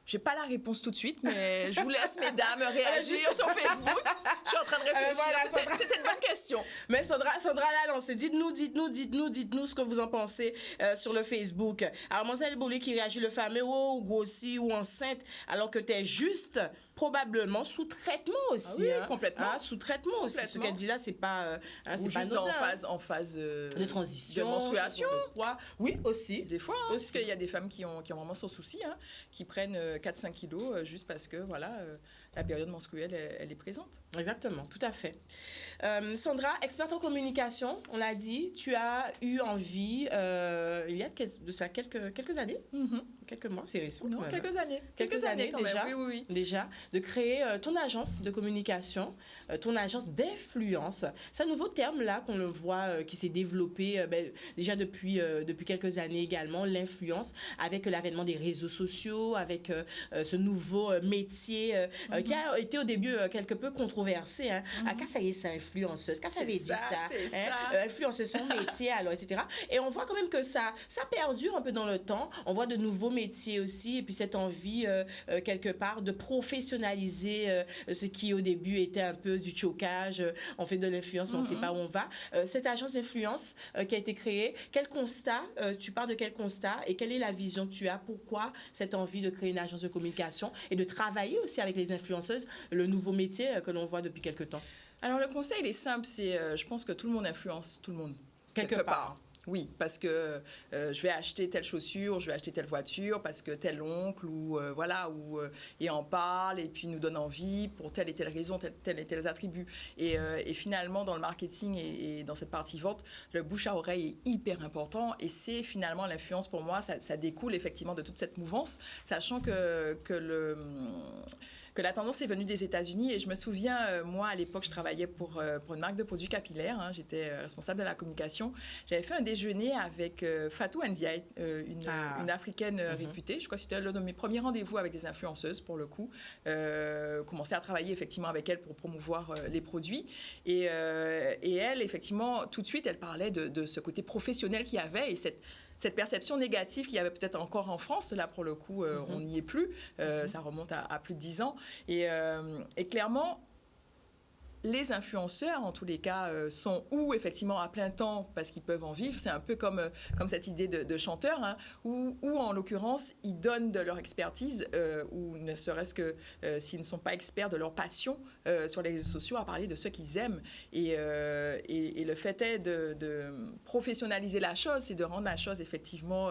Je n'ai pas la réponse tout de suite, mais je vous laisse, mesdames, réagir sur Facebook. Je suis en train de réfléchir. C'était une bonne question. Mais Sandra l'a lancé. Dites-nous ce que vous en pensez sur le Facebook. Alors, Mademoiselle Boulay qui réagit, le fameux ou grossi ou enceinte, alors que tu es juste probablement sous traitement aussi. Ah oui, complètement. Sous traitement aussi. Ce qu'elle dit là, c'est pas ou juste en phase de transition, de menstruation. Oui, aussi. Des fois, hein, parce qu'il y a des femmes qui ont vraiment ce souci, hein, qui prennent 4-5 kilos juste parce que voilà, la période menstruelle, elle est présente. Exactement, tout à fait. Sandra, experte en communication, on l'a dit, tu as eu envie, il y a de ça quelques années, quelques mois, c'est récent. Non, quelques années. Quelques années déjà, même. Oui. Déjà, de créer ton agence de communication, ton agence d'influence. C'est un nouveau terme là qu'on le voit qui s'est développé déjà depuis quelques années également, l'influence, avec l'avènement des réseaux sociaux, avec ce nouveau métier qui a été au début quelque peu controversé. Hein. Qu'est-ce que c'est influenceuse? Qu'est-ce que ça veut dire ça? Influenceuse, son métier, alors, etc. Et on voit quand même que ça perdure un peu dans le temps. On voit de nouveaux métiers aussi, et puis cette envie, quelque part, de professionnaliser ce qui, au début, était un peu du chocage. On fait de l'influence, mais on ne sait pas où on va. Cette agence d'influence qui a été créée, quel constat, tu pars de quel constat, et quelle est la vision que tu as? Pourquoi cette envie de créer une agence de communication et de travailler aussi avec les influenceuses, le nouveau métier que l'on voit depuis quelque temps? Alors, le conseil, il est simple. Je pense que tout le monde influence tout le monde. Quelque part. Oui, parce que je vais acheter telle chaussure, je vais acheter telle voiture, parce que tel oncle et en parle, et puis nous donne envie pour telle et telle raison, tel et tel attribut. Et finalement, dans le marketing et dans cette partie vente, le bouche à oreille est hyper important, et c'est finalement l'influence pour moi, ça découle effectivement de toute cette mouvance, sachant que la tendance est venue des États-Unis. Et je me souviens, moi, à l'époque, je travaillais pour une marque de produits capillaires. Hein, j'étais responsable de la communication. J'avais fait un déjeuner avec Fatou Ndiaye, une Africaine réputée. Je crois que c'était l'un de mes premiers rendez-vous avec des influenceuses, pour le coup. Commencer à travailler, effectivement, avec elle pour promouvoir les produits. Et elle, effectivement, tout de suite, elle parlait de ce côté professionnel qu'il y avait et cette perception négative qu'il y avait peut-être encore en France, là pour le coup, on n'y est plus, ça remonte à plus de 10 ans. Et clairement, les influenceurs, en tous les cas, sont ou effectivement à plein temps parce qu'ils peuvent en vivre. C'est un peu comme cette idée de chanteur, hein, ou en l'occurrence, ils donnent de leur expertise, ou ne serait-ce que s'ils ne sont pas experts de leur passion sur les réseaux sociaux, à parler de ce qu'ils aiment. Et le fait est de professionnaliser la chose, c'est de rendre la chose effectivement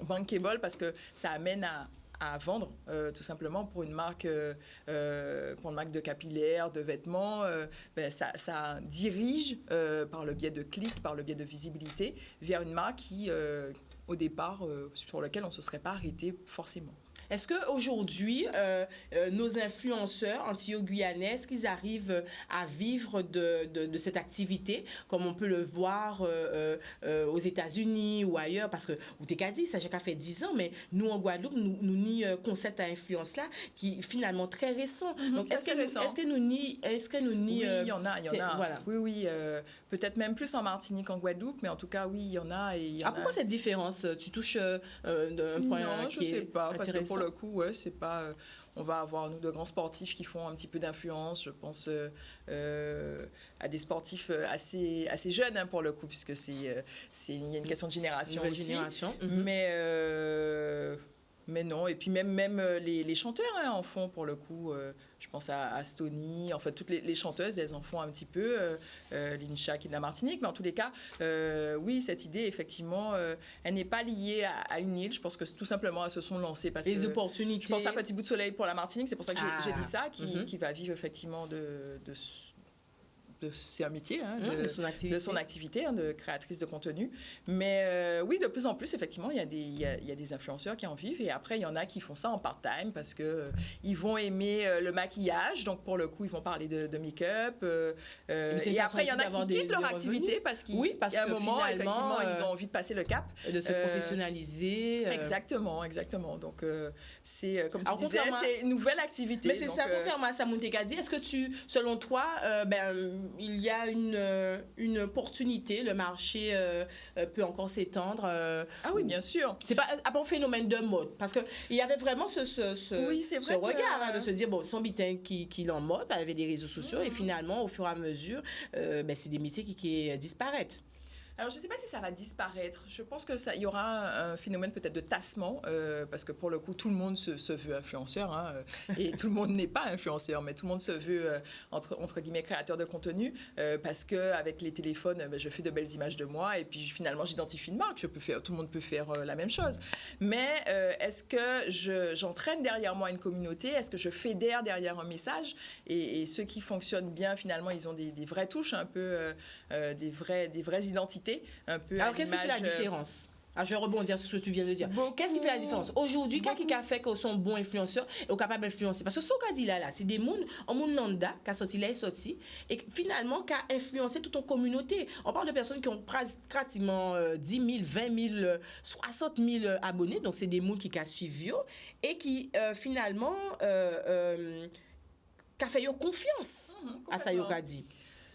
bankable, parce que ça amène à vendre, tout simplement pour une marque de capillaires, de vêtements. Ça dirige par le biais de clics, par le biais de visibilité, vers une marque qui, au départ, sur laquelle on ne se serait pas arrêté forcément. Est-ce qu'aujourd'hui, nos influenceurs antillais-guyanais, est-ce qu'ils arrivent à vivre de cette activité, comme on peut le voir aux États-Unis ou ailleurs? Parce que, ou t'es qu'à dire, ça j'ai qu'à fait 10 ans, mais nous, en Guadeloupe, nous ni concept à influence-là, qui est finalement très récent. Donc, est-ce que nous ni... Oui, il y en a. Voilà. Oui, peut-être même plus en Martinique qu'en Guadeloupe, mais en tout cas, oui, il y en a. Pourquoi cette différence? Tu touches un point non, qui est intéressant. Non, je ne sais pas, parce que pour le coup, ouais, c'est pas... on va avoir, nous, de grands sportifs qui font un petit peu d'influence. Je pense à des sportifs assez jeunes, hein, pour le coup, puisque il y a une question de génération aussi. Génération. Mais non, et puis même les chanteurs, hein, en font, pour le coup. Je pense à Stony, en fait, toutes les chanteuses, elles en font un petit peu, Lincha qui est de la Martinique, mais en tous les cas, oui, cette idée, effectivement, elle n'est pas liée à une île. Je pense que tout simplement, elles se sont lancées parce les opportunités. Je pense à Petit Bout de Soleil pour la Martinique, c'est pour ça que j'ai dit ça, qui va vivre effectivement c'est un métier, hein, de son activité, hein, de créatrice de contenu. Mais oui, de plus en plus, effectivement, il y a des influenceurs qui en vivent. Et après, il y en a qui font ça en part-time parce qu'ils vont aimer le maquillage. Donc, pour le coup, ils vont parler de make-up. Et après, il y en a qui quittent leur activité parce qu'il y a un moment, effectivement, ils ont envie de passer le cap. De se professionnaliser. Exactement. Donc, c'est, comme tu disais, c'est une nouvelle activité. Mais c'est ça, contrairement à Samoun Tekadi, est-ce que selon toi, il y a une opportunité, le marché peut encore s'étendre. Ah oui, bien sûr. C'est pas un phénomène de mode, parce qu'il y avait vraiment ce regard, hein, de se dire, bon, sans bitin qui en mode, avec des réseaux sociaux, et finalement, au fur et à mesure, c'est des métiers qui disparaissent. Alors, je ne sais pas si ça va disparaître. Je pense qu'il y aura un phénomène peut-être de tassement, parce que pour le coup, tout le monde se veut influenceur, hein, et tout le monde n'est pas influenceur, mais tout le monde se veut, entre guillemets, créateur de contenu, parce qu'avec les téléphones, je fais de belles images de moi, et puis finalement, j'identifie une marque. Tout le monde peut faire la même chose. Mais est-ce que j'entraîne derrière moi une communauté? Est-ce que je fédère derrière un message? Et ceux qui fonctionnent bien, finalement, ils ont des vraies touches, un peu des vraies identités. Un peu. Alors, qu'est-ce qui fait la différence? Alors, je vais rebondir sur ce que tu viens de dire. Qu'est-ce qui fait la différence? Aujourd'hui, qu'est-ce qui a fait qu'ils sont bons influenceurs et capables d'influencer? Parce que ce qu'on dit là, c'est des mondes, un monde lambda qui a sorti, et finalement qui a influencé toute une communauté. On parle de personnes qui ont pratiquement 10 000, 20 000, 60 000 abonnés. Donc, c'est des mondes qui ont suivi et qui, finalement, qui a fait confiance à ça, dit.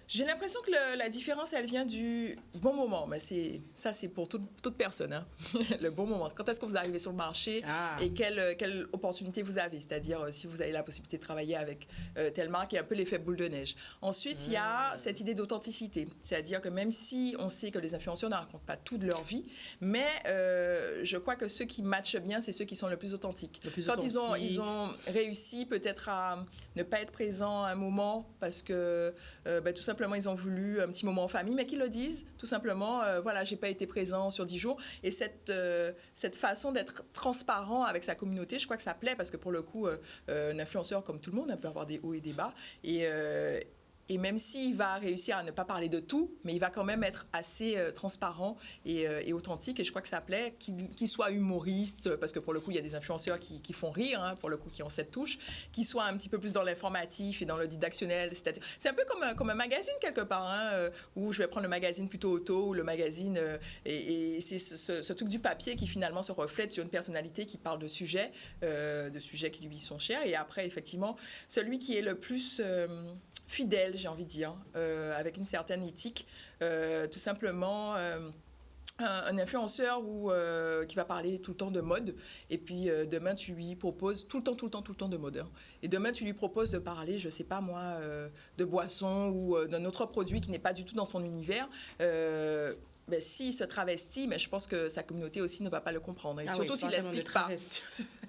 J'ai l'impression que la différence, elle vient du bon moment. Mais c'est pour toute personne. Hein. Le bon moment. Quand est-ce que vous arrivez sur le marché et quelle opportunité vous avez? C'est-à-dire, si vous avez la possibilité de travailler avec telle marque, il y a un peu l'effet boule de neige. Ensuite, il y a cette idée d'authenticité. C'est-à-dire que même si on sait que les influenceurs ne racontent pas tout de leur vie, mais je crois que ceux qui matchent bien, c'est ceux qui sont le plus authentiques. Ils ont réussi peut-être à ne pas être présents à un moment parce que tout simplement, ils ont voulu un petit moment en famille, mais qu'ils le disent, tout simplement, voilà, j'ai pas été présent sur 10 jours. Et cette façon d'être transparent avec sa communauté, je crois que ça plaît, parce que pour le coup, un influenceur, comme tout le monde, peut avoir des hauts et des bas. Et même s'il va réussir à ne pas parler de tout, mais il va quand même être assez transparent et authentique. Et je crois que ça plaît, qu'il soit humoriste, parce que pour le coup, il y a des influenceurs qui font rire, hein, pour le coup, qui ont cette touche, qu'il soit un petit peu plus dans l'informatif et dans le didactionnel. C'est un peu comme un magazine, quelque part, hein, où je vais prendre le magazine plutôt auto, ou le magazine... et c'est ce truc du papier qui, finalement, se reflète sur une personnalité qui parle de sujets qui lui sont chers. Et après, effectivement, celui qui est le plus... fidèle, j'ai envie de dire, avec une certaine éthique, tout simplement un influenceur qui va parler tout le temps de mode, et puis demain tu lui proposes tout le temps de mode, hein. et demain tu lui proposes de parler, je sais pas moi, de boisson ou d'un autre produit qui n'est pas du tout dans son univers, ben, s'il se travestit, mais je pense que sa communauté aussi ne va pas le comprendre. Et surtout s'il l'explique pas.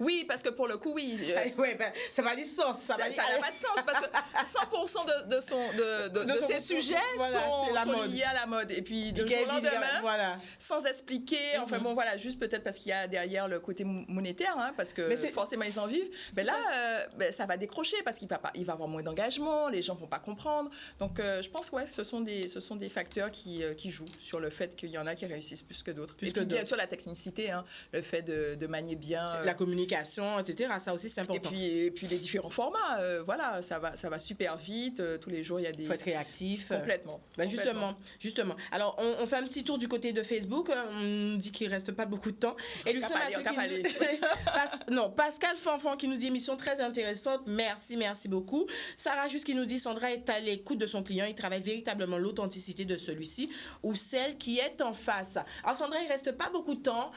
Oui, parce que pour le coup, oui. Ouais, ben, ça n'a pas de sens. Ça n'a pas de sens parce que 100% de ses sujets sont liés à la mode. Et puis, du jour au lendemain, sans expliquer, enfin bon, voilà, juste peut-être parce qu'il y a derrière le côté monétaire, hein, parce que forcément, ils en vivent. Mais là, ça va décrocher parce qu'il va avoir moins d'engagement, les gens ne vont pas comprendre. Donc, je pense que ce sont des facteurs qui jouent sur le fait qu'il y en a qui réussissent plus que d'autres. Et puis, bien sûr, la technicité, hein, le fait de manier bien... la communication, etc. Ça aussi, c'est important. Et puis les différents formats, voilà, ça va super vite. Tous les jours, il y a des... Il faut être réactif. Complètement. Ben justement. Alors, on fait un petit tour du côté de Facebook. On nous dit qu'il ne reste pas beaucoup de temps. Et Lucien Mathieu Pascal Fanfan qui nous dit émission très intéressante. Merci beaucoup. Sarah Juste qui nous dit Sandra est à l'écoute de son client. Il travaille véritablement l'authenticité de celui-ci ou celle qui est en face. Alors Sandra, il ne reste pas beaucoup de temps.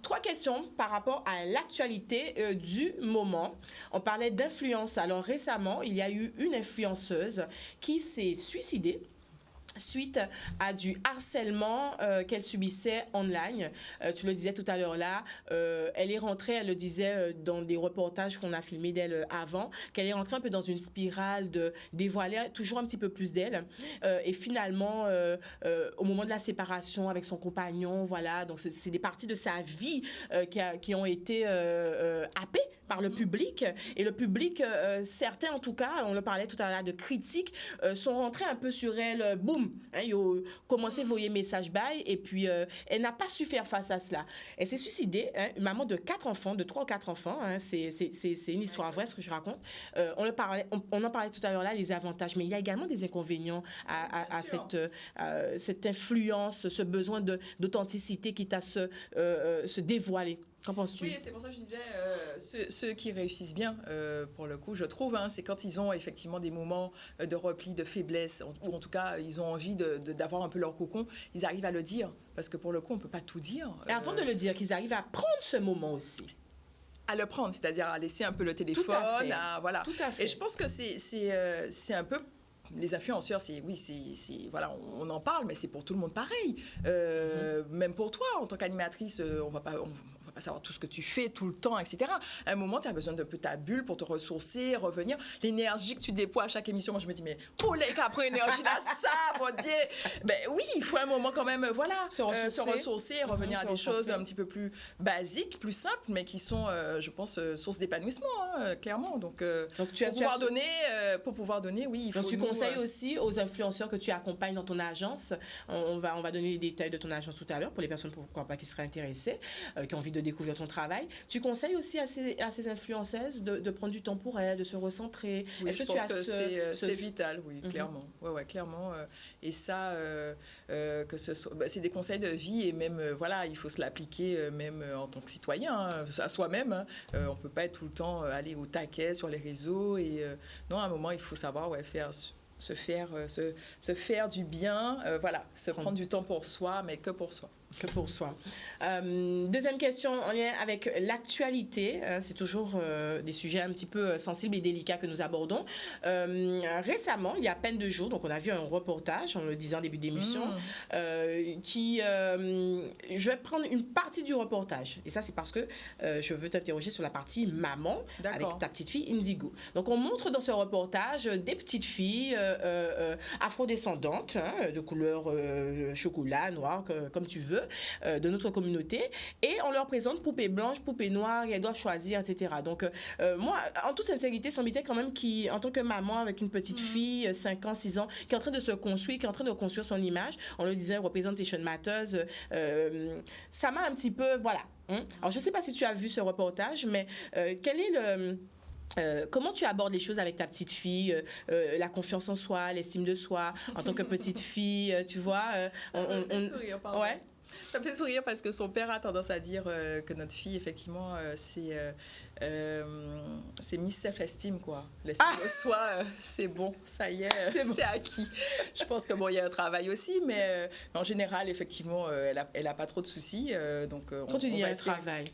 3 questions par rapport à l'actualité du moment. On parlait d'influence. Alors récemment, il y a eu une influenceuse qui s'est suicidée suite à du harcèlement qu'elle subissait online. Tu le disais tout à l'heure là, elle est rentrée, elle le disait dans des reportages qu'on a filmés d'elle avant, qu'elle est rentrée un peu dans une spirale de dévoiler toujours un petit peu plus d'elle. Et finalement, au moment de la séparation avec son compagnon, voilà, donc c'est des parties de sa vie qui ont été happées par le public. Et le public, certains en tout cas, on le parlait tout à l'heure de critiques, sont rentrés un peu sur elle, boum, hein, ils ont commencé à envoyer message bye, et puis elle n'a pas su faire face à cela. Elle s'est suicidée, hein, une maman de 4 enfants, de 3 ou 4 enfants, hein, c'est une histoire vraie ce que je raconte. On en parlait tout à l'heure là, les avantages, mais il y a également des inconvénients à cette influence, ce besoin d'authenticité qui t'a se dévoiler. Qu'en penses-tu? Oui, c'est pour ça que je disais, ceux qui réussissent bien, pour le coup, je trouve, hein, c'est quand ils ont effectivement des moments de repli, de faiblesse, ou en tout cas, ils ont envie d'avoir un peu leur cocon, ils arrivent à le dire, parce que pour le coup, on ne peut pas tout dire. Et avant de le dire, qu'ils arrivent à prendre ce moment aussi. À le prendre, c'est-à-dire à laisser un peu le téléphone, Tout à fait. Voilà. Tout à fait. Et je pense que c'est un peu... Les influenceurs, voilà, on en parle, mais c'est pour tout le monde pareil. Même pour toi, en tant qu'animatrice, on va pas savoir tout ce que tu fais tout le temps, etc. À un moment, tu as besoin d'un peu ta bulle pour te ressourcer, revenir. L'énergie que tu déploies à chaque émission, moi, je me dis, mais pour les qu'après énergie, là, ça, mon Dieu. Ben oui, il faut un moment quand même, voilà, se ressourcer, revenir à des choses un petit peu plus basiques, plus simples, mais qui sont, je pense, source d'épanouissement, hein, clairement. Donc pour pouvoir donner, oui, il faut. Donc, tu conseilles aussi aux influenceurs que tu accompagnes dans ton agence. On va donner les détails de ton agence tout à l'heure pour les personnes, pourquoi pas, qui seraient intéressées, qui ont envie de découvrir ton travail. Tu conseilles aussi à ces influenceuses de prendre du temps pour elles, de se recentrer. Oui, je pense que c'est vital, oui, clairement. Ouais, clairement. Et ça, que ce soit, c'est des conseils de vie et même, voilà, il faut se l'appliquer même en tant que citoyen, hein, à soi-même. Hein. On ne peut pas être tout le temps aller au taquet sur les réseaux. Et non, à un moment, il faut savoir se faire du bien, voilà, se prendre du temps pour soi, mais que pour soi. Que pour soi. Deuxième question en lien avec l'actualité. C'est toujours des sujets un petit peu sensibles et délicats que nous abordons. Récemment, il y a à peine 2 jours, donc on a vu un reportage, on le disait en début d'émission, je vais prendre une partie du reportage. Et ça, c'est parce que je veux t'interroger sur la partie maman. D'accord. Avec ta petite fille Indigo. Donc, on montre dans ce reportage des petites filles afrodescendantes, hein, de couleur chocolat, noir, comme tu veux, de notre communauté, et on leur présente poupée blanche, poupée noire, et elles doivent choisir, etc. Donc, moi, en toute sincérité, Sombité, quand même, qui, en tant que maman avec une petite fille, 5 ans, 6 ans, qui est en train de se construire, qui est en train de construire son image, on le disait, Representation Matters, ça m'a un petit peu, voilà. Hein? Alors, je ne sais pas si tu as vu ce reportage, mais quel est comment tu abordes les choses avec ta petite fille, la confiance en soi, l'estime de soi, en tant que petite fille, tu vois ça me fait sourire, pardon. Ouais. Ça me fait sourire parce que son père a tendance à dire que notre fille, effectivement, c'est Miss Self-Esteem, quoi. L'estime de soi, c'est bon, ça y est, c'est acquis. Je pense que bon, il y a un travail aussi, mais en général, effectivement, elle a pas trop de soucis. Donc, quand tu dis un travail,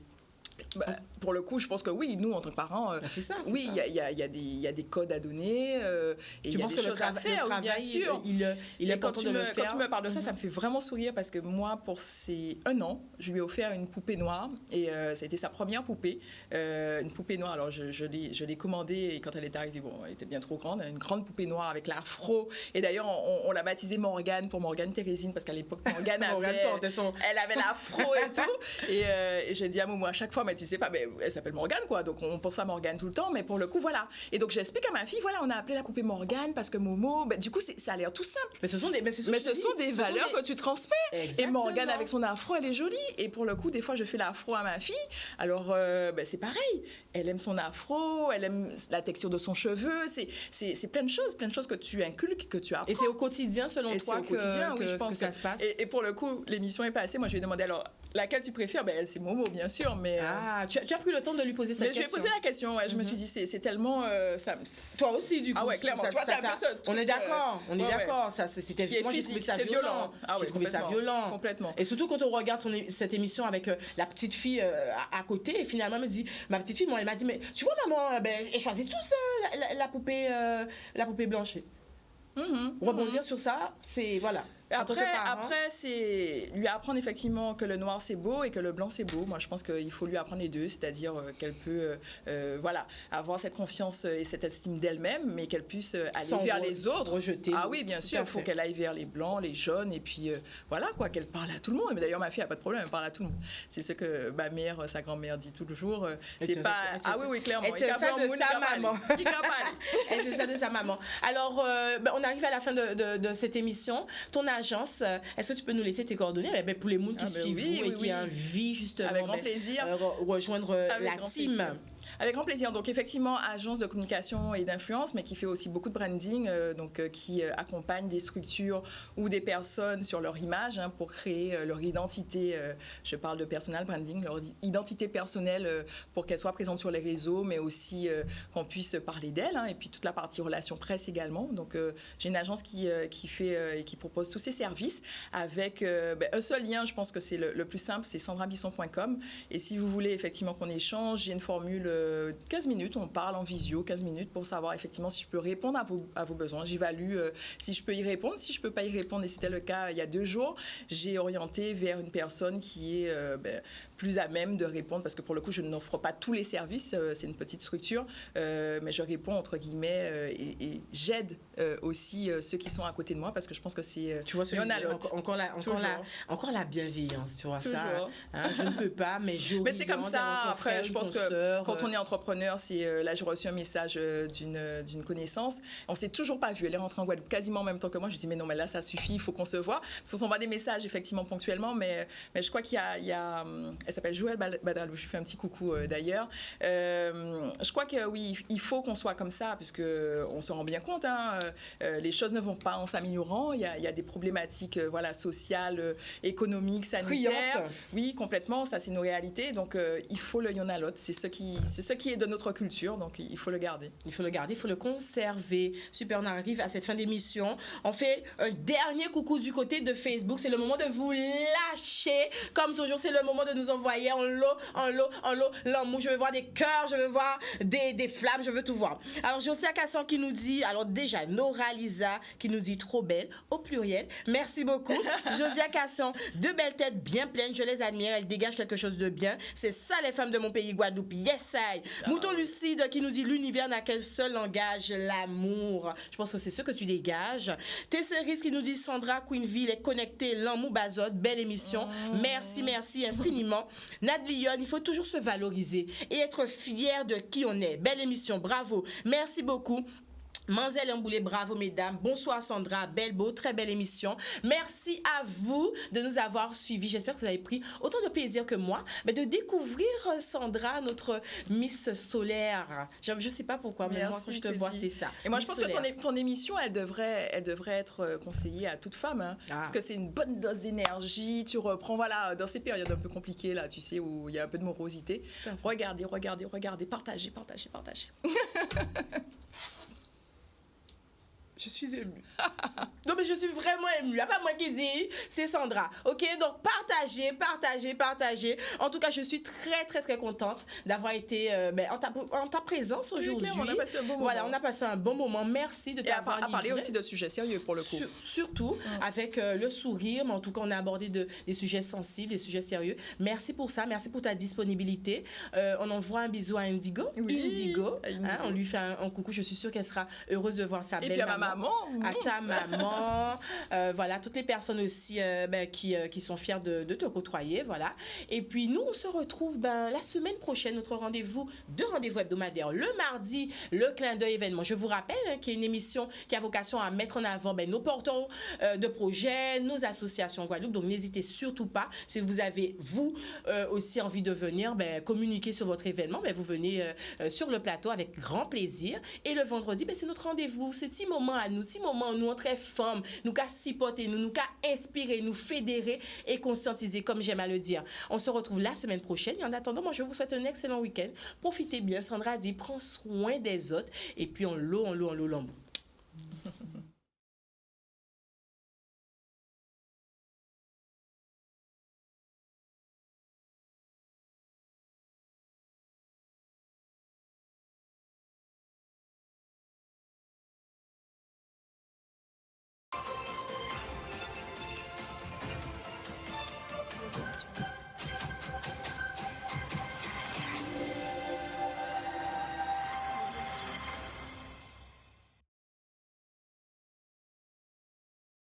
Pour le coup, je pense que oui, nous, en tant que parents, c'est ça, oui, il y a des codes à donner, et il y a des choses à faire, oui, bien sûr. Il est important de le faire. Quand tu me parles de ça, ça me fait vraiment sourire parce que moi, pour ses 1 an, je lui ai offert une poupée noire et ça a été sa première poupée, une poupée noire. Alors, je l'ai commandée et quand elle est arrivée, bon, elle était bien trop grande, une grande poupée noire avec l'afro. Et d'ailleurs, on l'a baptisée Morgane pour Morgane Thérésine parce qu'à l'époque, Morgane elle avait l'afro et tout. Et j'ai dit à Momo à chaque fois, mais tu sais pas, mais elle s'appelle Morgane, quoi. Donc, on pense à Morgane tout le temps, mais pour le coup, voilà. Et donc, j'explique à ma fille, voilà, on a appelé la poupée Morgane parce que Momo, du coup, ça a l'air tout simple. Mais ce sont des valeurs que tu transmets. Exactement. Et Morgane, avec son afro, elle est jolie. Et pour le coup, des fois, je fais l'afro à ma fille. Alors, c'est pareil. Elle aime son afro, elle aime la texture de son cheveu. C'est plein de choses que tu inculques, que tu apprends. Et c'est au quotidien, selon toi, que je pense que ça se passe. Et pour le coup, l'émission est passée. Moi, je lui ai demandé alors laquelle tu préfères. Elle, c'est Momo, bien sûr. Mais, tu as pris le temps de lui poser cette question. Je lui ai posé la question. Ouais, je me suis dit, c'est tellement. Toi aussi, du coup. Ah ouais, clairement. Tu vois, t'as un peu ce truc, on est d'accord. On est d'accord. C'était moi, j'ai trouvé ça violent. J'ai trouvé ça violent. Complètement. Et surtout quand on regarde cette émission avec la petite fille à côté, et finalement, elle me dit, ma petite fille, moi, elle m'a dit, mais tu vois, maman, elle choisit tout ça, la poupée blanche. Rebondir sur ça, c'est voilà. Après, c'est lui apprendre effectivement que le noir c'est beau et que le blanc c'est beau. Moi, je pense qu'il faut lui apprendre les deux, c'est-à-dire qu'elle peut avoir cette confiance et cette estime d'elle-même, mais qu'elle puisse aller vers les autres. Rejeter. Ah oui, bien sûr, il faut qu'elle aille vers les blancs, les jaunes, et puis voilà, quoi, qu'elle parle à tout le monde. Mais d'ailleurs, ma fille n'a pas de problème, elle parle à tout le monde. C'est ce que ma mère, sa grand-mère dit toujours. C'est pas... oui, clairement. C'est ça de sa maman. C'est ça de sa maman. Alors, on arrive à la fin de cette émission. Ton agence, est-ce que tu peux nous laisser tes coordonnées pour les gens qui suivent vous et qui ont envie justement avec grand plaisir. Rejoindre la team? Avec grand plaisir. Donc, effectivement, agence de communication et d'influence, mais qui fait aussi beaucoup de branding, qui accompagne des structures ou des personnes sur leur image pour créer leur identité. Je parle de personal branding, leur identité personnelle pour qu'elle soit présente sur les réseaux, mais aussi qu'on puisse parler d'elle. Et puis, toute la partie relations presse également. Donc, j'ai une agence qui fait et qui propose tous ces services avec un seul lien. Je pense que c'est le plus simple, c'est sandrabisson.com. Et si vous voulez effectivement qu'on échange, j'ai une formule 15 minutes, on parle en visio, 15 minutes pour savoir effectivement si je peux répondre à vos besoins. J'évalue si je peux y répondre. Si je ne peux pas y répondre, et c'était le cas il y a 2 jours, j'ai orienté vers une personne qui est plus à même de répondre, parce que pour le coup, je n'offre pas tous les services, c'est une petite structure, mais je réponds entre guillemets et j'aide aussi ceux qui sont à côté de moi, parce que je pense que c'est... Tu vois, encore la bienveillance, tu vois. Toujours. Ça. Je ne peux pas, mais mais c'est comme ça. Après, je pense que quand on est entrepreneur, là, j'ai reçu un message d'une connaissance. On s'est toujours pas vu. Elle est rentrée en Guadeloupe quasiment en même temps que moi. Je dis mais non, mais là, ça suffit, il faut qu'on se voit. Parce qu'on s'envoie des messages effectivement ponctuellement, mais je crois qu'il y a elle s'appelle Joëlle Badalou, je lui fais un petit coucou d'ailleurs. Je crois que oui, il faut qu'on soit comme ça, puisque on se rend bien compte, les choses ne vont pas en s'améliorant. Il y a des problématiques sociales, économiques, sanitaires. Criantes. Oui, complètement, ça c'est nos réalités. Donc il faut le y'en a l'autre. C'est ce qui est de notre culture, donc il faut le garder. Il faut le garder, il faut le conserver. Super, on arrive à cette fin d'émission. On fait un dernier coucou du côté de Facebook. C'est le moment de vous lâcher. Comme toujours, c'est le moment de nous envoyer en lot, l'amour. Je veux voir des cœurs, je veux voir des flammes, je veux tout voir. Alors, Josia Casson qui nous dit, alors déjà, Nora Lisa qui nous dit trop belle, au pluriel. Merci beaucoup. Josia Casson, 2 belles têtes bien pleines, je les admire, elles dégagent quelque chose de bien. C'est ça les femmes de mon pays, Guadeloupe. Yes, I. Mouton Lucide qui nous dit, l'univers n'a qu'un seul langage, l'amour. Je pense que c'est ce que tu dégages. Tesseris qui nous dit, Sandra Queenville est connectée, l'amour bazote, belle émission. Merci infiniment. Nadlion, il faut toujours se valoriser et être fier de qui on est. Belle émission, bravo. Merci beaucoup. Manzel Amboulé, bravo mesdames. Bonsoir Sandra, beau, très belle émission. Merci à vous de nous avoir suivis. J'espère que vous avez pris autant de plaisir que moi de découvrir Sandra, notre Miss Solaire. Je ne sais pas pourquoi, mais moi quand je te vois, c'est ça. Et moi je pense que ton émission, elle devrait être conseillée à toute femme. Parce que c'est une bonne dose d'énergie. Tu reprends, voilà, dans ces périodes un peu compliquées, là, tu sais, où il y a un peu de morosité. Regardez, partagez. Je suis émue. Non, mais je suis vraiment émue. Il n'y a pas moi qui dis, c'est Sandra. OK? Donc, partagez. En tout cas, je suis très, très, très contente d'avoir été en ta présence aujourd'hui. On a passé un bon moment. Voilà, on a passé un bon moment. Merci de t'avoir à parler aussi de sujets sérieux pour le coup. Surtout avec le sourire, mais en tout cas, on a abordé des sujets sensibles, des sujets sérieux. Merci pour ça. Merci pour ta disponibilité. On envoie un bisou à Indigo. Indigo. Hein, on lui fait un coucou. Je suis sûre qu'elle sera heureuse de voir sa belle maman. À ta maman, voilà, toutes les personnes aussi qui sont fières de te côtoyer, voilà. Et puis nous, on se retrouve la semaine prochaine, notre rendez-vous hebdomadaires. Le mardi, le clin d'œil événement. Je vous rappelle qu'il y a une émission qui a vocation à mettre en avant nos porteurs de projets, nos associations en Guadeloupe. Donc n'hésitez surtout pas, si vous avez, vous aussi envie de venir communiquer sur votre événement, vous venez sur le plateau avec grand plaisir. Et le vendredi, c'est notre rendez-vous. C'est petit moment à nous, nous entre femmes, nous qu'à supporter, nous qu'à inspirer, nous fédérer et conscientiser, comme j'aime à le dire. On se retrouve la semaine prochaine. Et en attendant, moi, je vous souhaite un excellent week-end. Profitez bien. Sandra dit, prends soin des autres. Et puis, on l'eau,